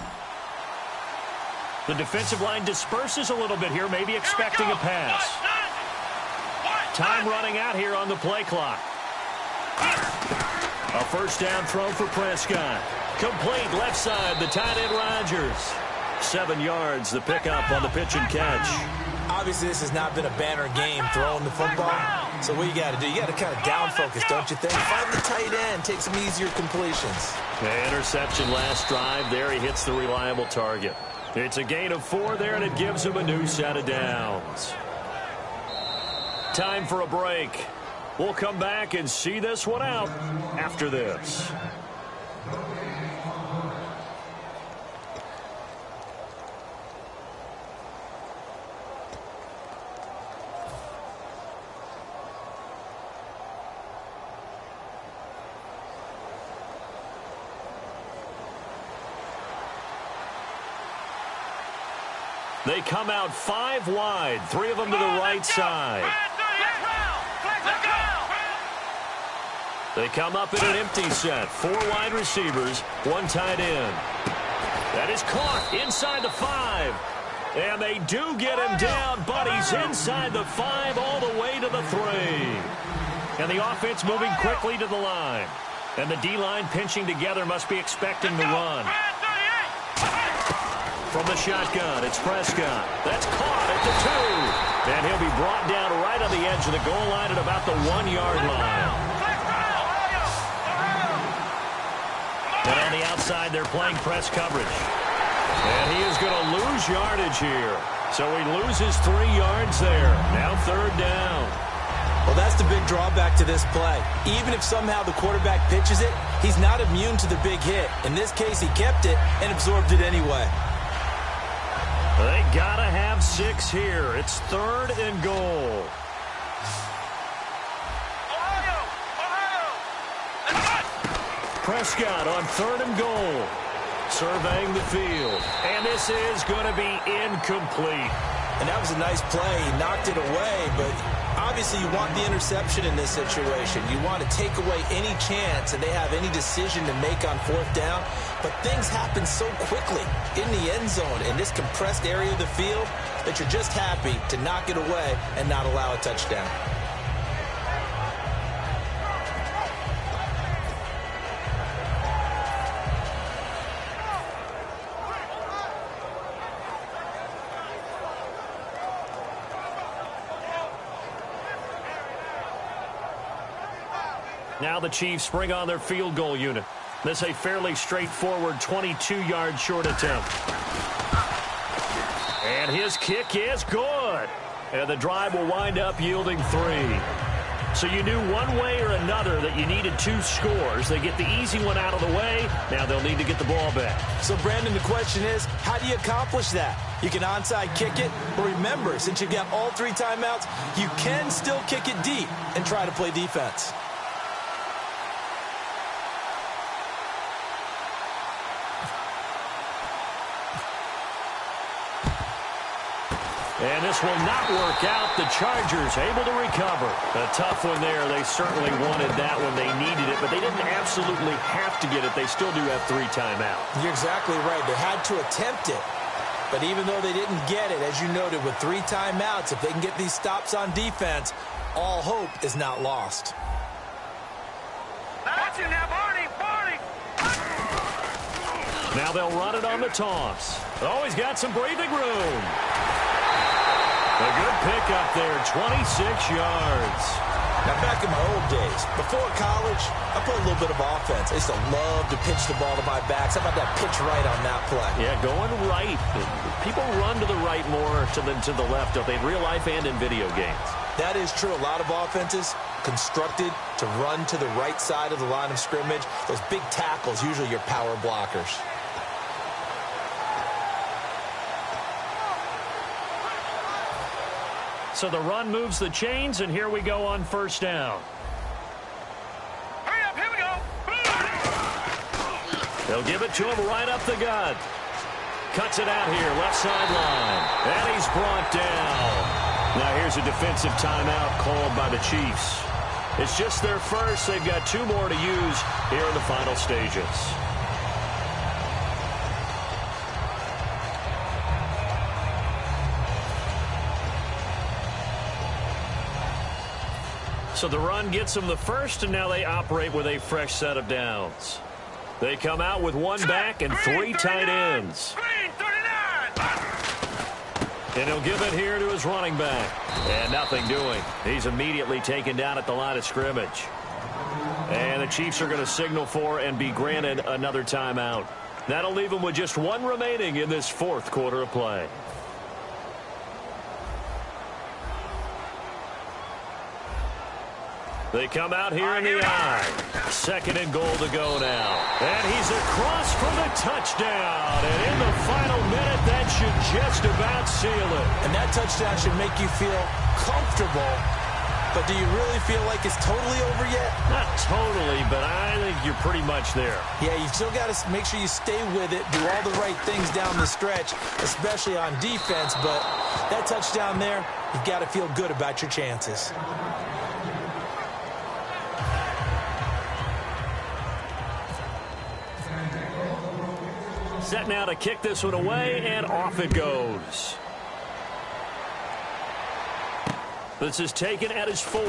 The defensive line disperses a little bit here, maybe expecting a pass. Time running out here on the play clock. A first down throw for Prescott. Complete left side, the tight end Rodgers. 7 yards, the pickup on the pitch and catch. Obviously, this has not been a banner game throwing the football. So what you got to do, you got to kind of down focus, don't you think? Find the tight end, take some easier completions. The interception last drive. There he hits the reliable target. It's a gain of 4 there, and it gives him a new set of downs. Time for a break. We'll come back and see this one out after this. They come out 5 wide, 3 of them to the right side. They come up in an empty set, 4 wide receivers, 1 tight end. That is caught inside the 5. And they do get him down, but he's inside the 5 all the way to the 3. And the offense moving quickly to the line. And the D-line pinching together must be expecting the run. From the shotgun, it's Prescott. That's caught at the 2. And he'll be brought down right on the edge of the goal line at about the 1-yard line. And on the outside, they're playing press coverage. And he is going to lose yardage here. So he loses 3 yards there. Now 3rd down. Well, that's the big drawback to this play. Even if somehow the quarterback pitches it, he's not immune to the big hit. In this case, he kept it and absorbed it anyway. They gotta have 6 here. It's 3rd and goal. Prescott on 3rd and goal. Surveying the field. And this is going to be incomplete. And that was a nice play. He knocked it away, but obviously you want the interception in this situation. You want to take away any chance and they have any decision to make on 4th down. But things happen so quickly in the end zone in this compressed area of the field that you're just happy to knock it away and not allow a touchdown. Now the Chiefs bring on their field goal unit. This a fairly straightforward 22-yard short attempt. And his kick is good. And the drive will wind up yielding 3. So you knew one way or another that you needed 2 scores. They get the easy one out of the way. Now they'll need to get the ball back. So, Brandon, the question is, how do you accomplish that? You can onside kick it, but remember, since you've got all 3 timeouts, you can still kick it deep and try to play defense. And this will not work out. The Chargers able to recover. A tough one there. They certainly wanted that one. They needed it, but they didn't absolutely have to get it. They still do have 3 timeouts. You're exactly right. They had to attempt it. But even though they didn't get it, as you noted, with 3 timeouts, if they can get these stops on defense, all hope is not lost. Watch it now, Barney! Now they'll run it on the toss. Oh, he's got some breathing room. A good pickup there, 26 yards. Now, back in my old days, before college, I played a little bit of offense. I used to love to pitch the ball to my backs. How about that pitch right on that play? Yeah, going right. People run to the right more than to the left, don't they, in real life and in video games? That is true. A lot of offenses constructed to run to the right side of the line of scrimmage. Those big tackles, usually your power blockers. So the run moves the chains, and here we go on 1st down. Hurry up, here we go! They'll give it to him right up the gut. Cuts it out here, left sideline. And he's brought down. Now here's a defensive timeout called by the Chiefs. It's just their first. They've got 2 more to use here in the final stages. So the run gets them the first, and now they operate with a fresh set of downs. They come out with 1 back and 3 tight ends. Green 39! And he'll give it here to his running back. And nothing doing. He's immediately taken down at the line of scrimmage. And the Chiefs are going to signal for and be granted another timeout. That'll leave them with just one remaining in this fourth quarter of play. They come out here in the eye. 2nd and goal to go now. And he's across for the touchdown. And in the final minute, that should just about seal it. And that touchdown should make you feel comfortable. But do you really feel like it's totally over yet? Not totally, but I think you're pretty much there. Yeah, you still got to make sure you stay with it, do all the right things down the stretch, especially on defense. But that touchdown there, you've got to feel good about your chances. Set now to kick this one away, and off it goes. This is taken at his 4.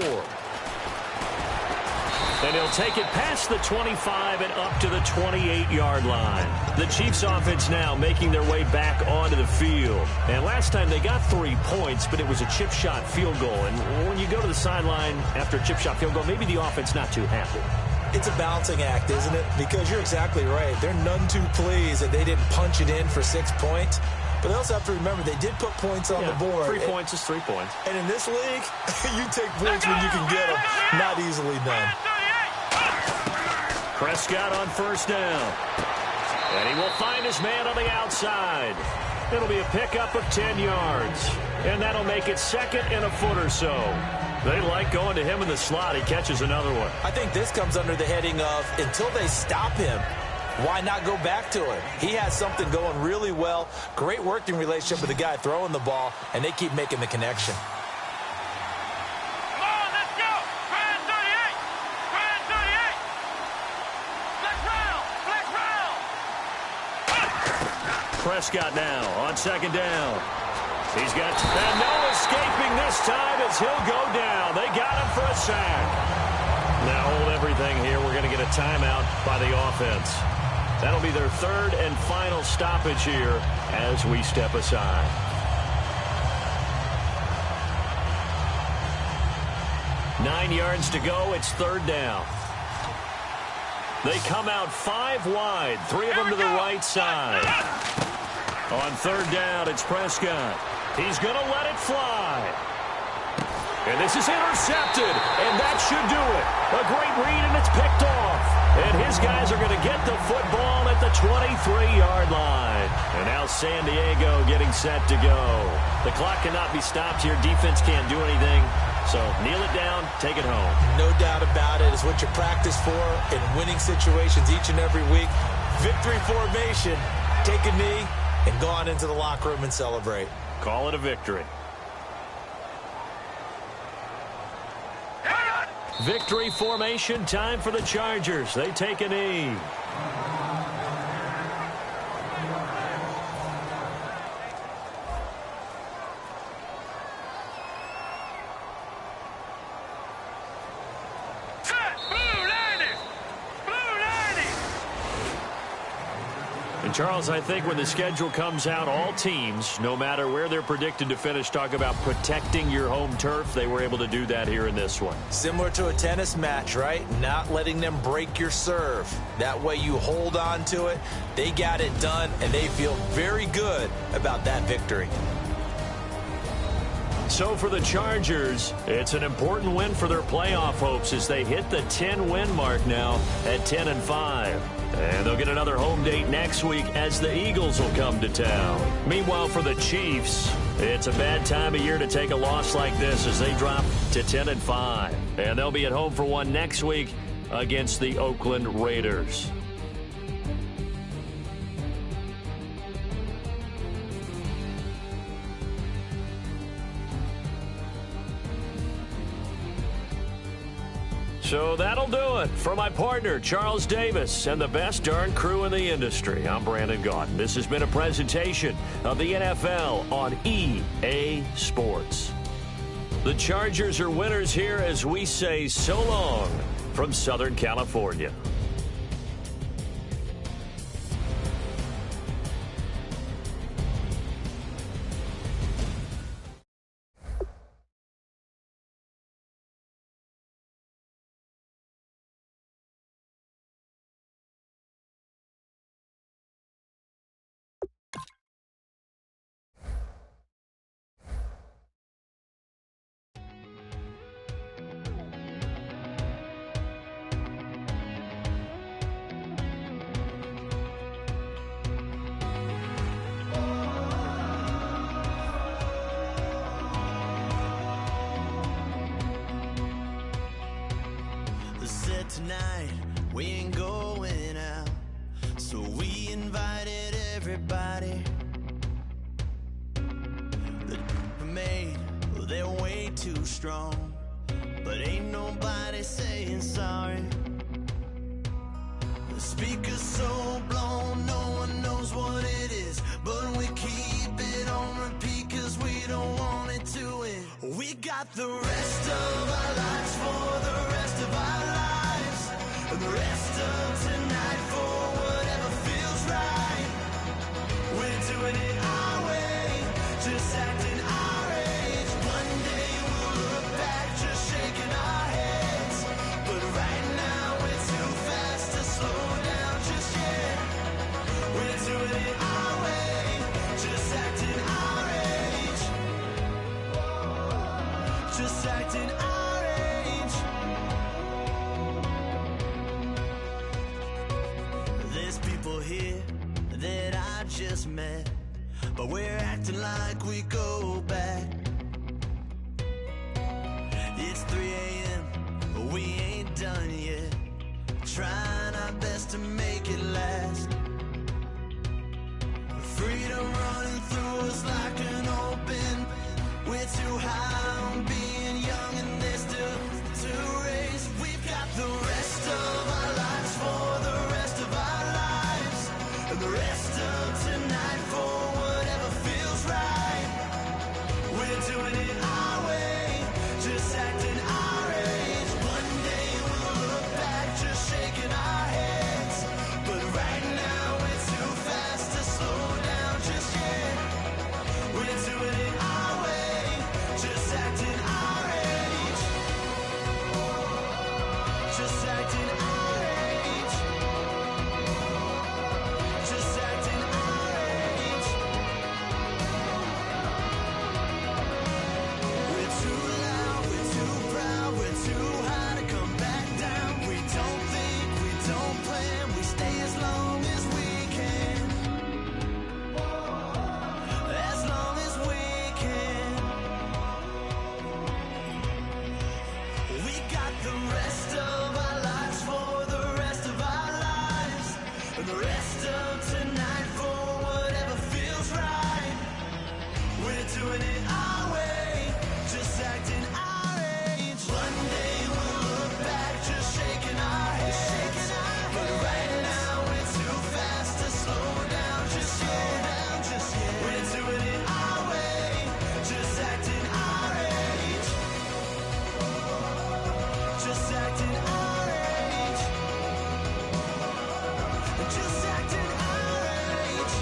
And he'll take it past the 25 and up to the 28-yard line. The Chiefs offense now making their way back onto the field. And last time they got 3 points, but it was a chip shot field goal. And when you go to the sideline after a chip shot field goal, maybe the offense not too happy. It's a balancing act, isn't it? Because you're exactly right. They're none too pleased that they didn't punch it in for 6 points. But they also have to remember they did put points on the board. 3 points is 3 points. And in this league, you take points when you can get them. Not easily done. Prescott on 1st down. And he will find his man on the outside. It'll be a pickup of 10 yards. And that'll make it 2nd and a foot or so. They like going to him in the slot. He catches another one. I think this comes under the heading of until they stop him, why not go back to it? He has something going really well. Great working relationship with the guy throwing the ball, and they keep making the connection. Come on, let's go. Grand 38. Grand 38. Flex round. Prescott now on 2nd down. He's got and no escaping this time as he'll go down. They got him for a sack. Now hold everything here. We're going to get a timeout by the offense. That'll be their 3rd and final stoppage here as we step aside. Nine yards to go. It's 3rd down. They come out 5 wide. 3 of them to the right side. On 3rd down, it's Prescott. He's going to let it fly. And this is intercepted, and that should do it. A great read, and it's picked off. And his guys are going to get the football at the 23-yard line. And now San Diego getting set to go. The clock cannot be stopped here. Defense can't do anything. So kneel it down, take it home. No doubt about it. It's what you practice for in winning situations each and every week. Victory formation. Take a knee and go on into the locker room and celebrate. Call it a victory. Victory formation, time for the Chargers. They take a knee. Charles, I think when the schedule comes out, all teams, no matter where they're predicted to finish, talk about protecting your home turf. They were able to do that here in this one. Similar to a tennis match, right? Not letting them break your serve. That way you hold on to it. They got it done, and they feel very good about that victory. So for the Chargers, it's an important win for their playoff hopes as they hit the 10-win mark now at 10-5. And they'll get another home date next week as the Eagles will come to town. Meanwhile, for the Chiefs, it's a bad time of year to take a loss like this as they drop to 10-5. And they'll be at home for one next week against the Oakland Raiders. So that'll do it. For my partner, Charles Davis, and the best darn crew in the industry, I'm Brandon Gaudin. This has been a presentation of the NFL on EA Sports. The Chargers are winners here as we say so long from Southern California. tonight, we ain't going out. So we invited everybody. The made, well, they're way too strong, but ain't nobody saying sorry. The speaker's so blown, no one knows what it is, but we keep it on repeat cause we don't want it to end. We got the rest of our lives for the rest of our lives, and the rest of tonight for whatever feels right. We're doing it our way, just acting our age. One day we'll look back just shaking our heads, but right now we're too fast to slow down just yet. We're doing it our way, just acting our age, just acting our age. There's people here that I just met, but we're acting like we go back. It's 3 a.m., but we ain't done yet, trying our best to make it last. Freedom running through us like an open. We're too high on being young and there's still to race. We've got the rest of our lives for the rest of our lives, and the rest of tonight for whatever feels right. We're doing it our way, just acting our age. One day we'll look back just shaking our heads, but right now we're too fast to slow down just yet. We're doing it our way, just acting our age, just acting our age, just acting our age. We're too loud, we're too proud, we're too high to come back down. We don't think, we don't plan, we stay as long as we can, as long as we can. We got the rest of our lives for the rest of our lives, and the rest of tonight for whatever feels right. We're doing it our way, just acting our age. One day we'll look back just shaking our heads, but right now we're too fast to slow down just yet. We're doing it our way, just acting our age, just acting our age, just acting our age.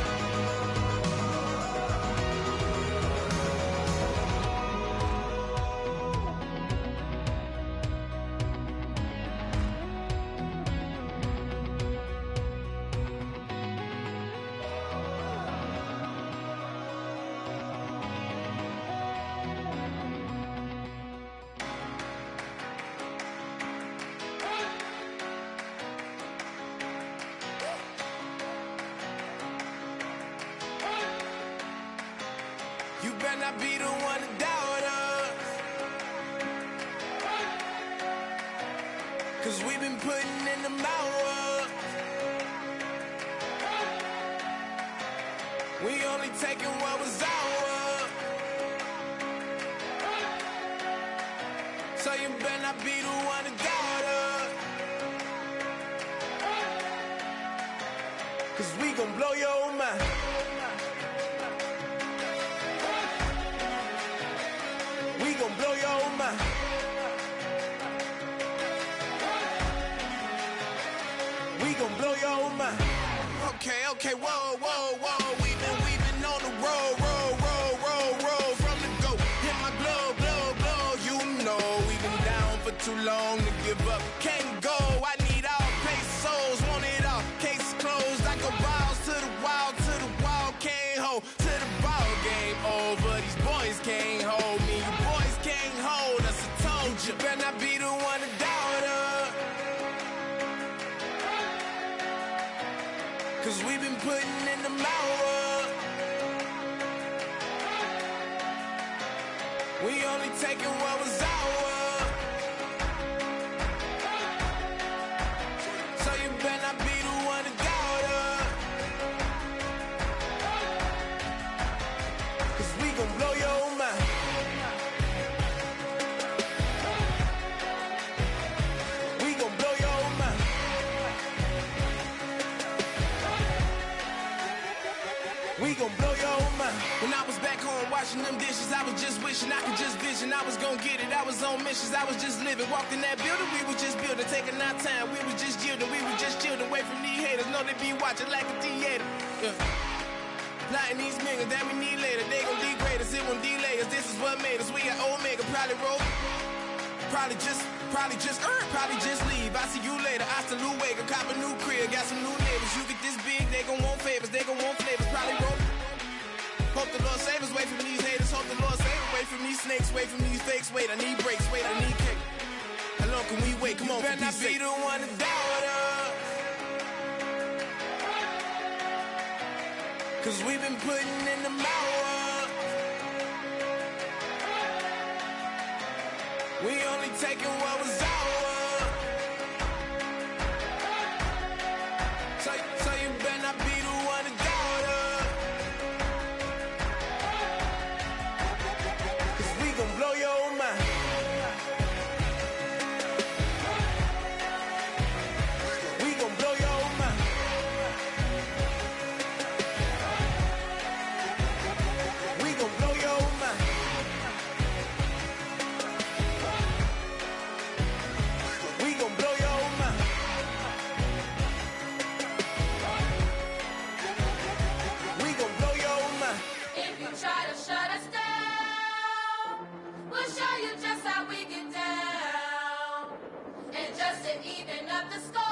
You better not be the one to doubt us, cause we've been putting in the hours. We only taking what was ours, so you better not be the one to doubt us, cause we gon' blow your mind. We gon' blow your mind. We gon' blow your mind. Okay, whoa. We've been on the road. From the go, hit my blow. You know we've been down for too long to give up. Can't go, I need all pesos, want it all. Case closed, I go balls to the wall, can't hold to the ball game over. These boys can't hold me, you boys can't hold us. I told you, better not be the one to doubt us, cause we've been putting in the hours. We only taking what was ours, washing them dishes, I was just wishing I could just vision. I was gonna get it, I was on missions, I was just living. Walked in that building, we was just building, taking our time. We was just yielding, we was just chilling away from these haters. Know they be watching like a theater. Yeah. Plotting these niggas that we need later. They gon' degrade us, it won't delay us. This is what made us. We got Omega, probably roll. Probably just leave. I see you later. I salute Wake, cop a new crib, got some new neighbors. You get this big, they gon' want favors, they gon' want flavors. Probably roll. Hope the Lord save us, wait from these haters. Hope the Lord save us, wait from these snakes, wait from these fakes. Wait, I need breaks, wait, I need cake. How long can we wait? Come on, better not be the one to doubt us. Cause we've been putting in the hours. We only taking what was ours. So you better not be the one to doubt us. Cause we gon' blow your mind. We gon' blow your mind. We gon' blow your mind. We gon' blow your mind. We gon' blow your mind. If you try to shut us down, we'll show you just how we get down. And just to even up the score.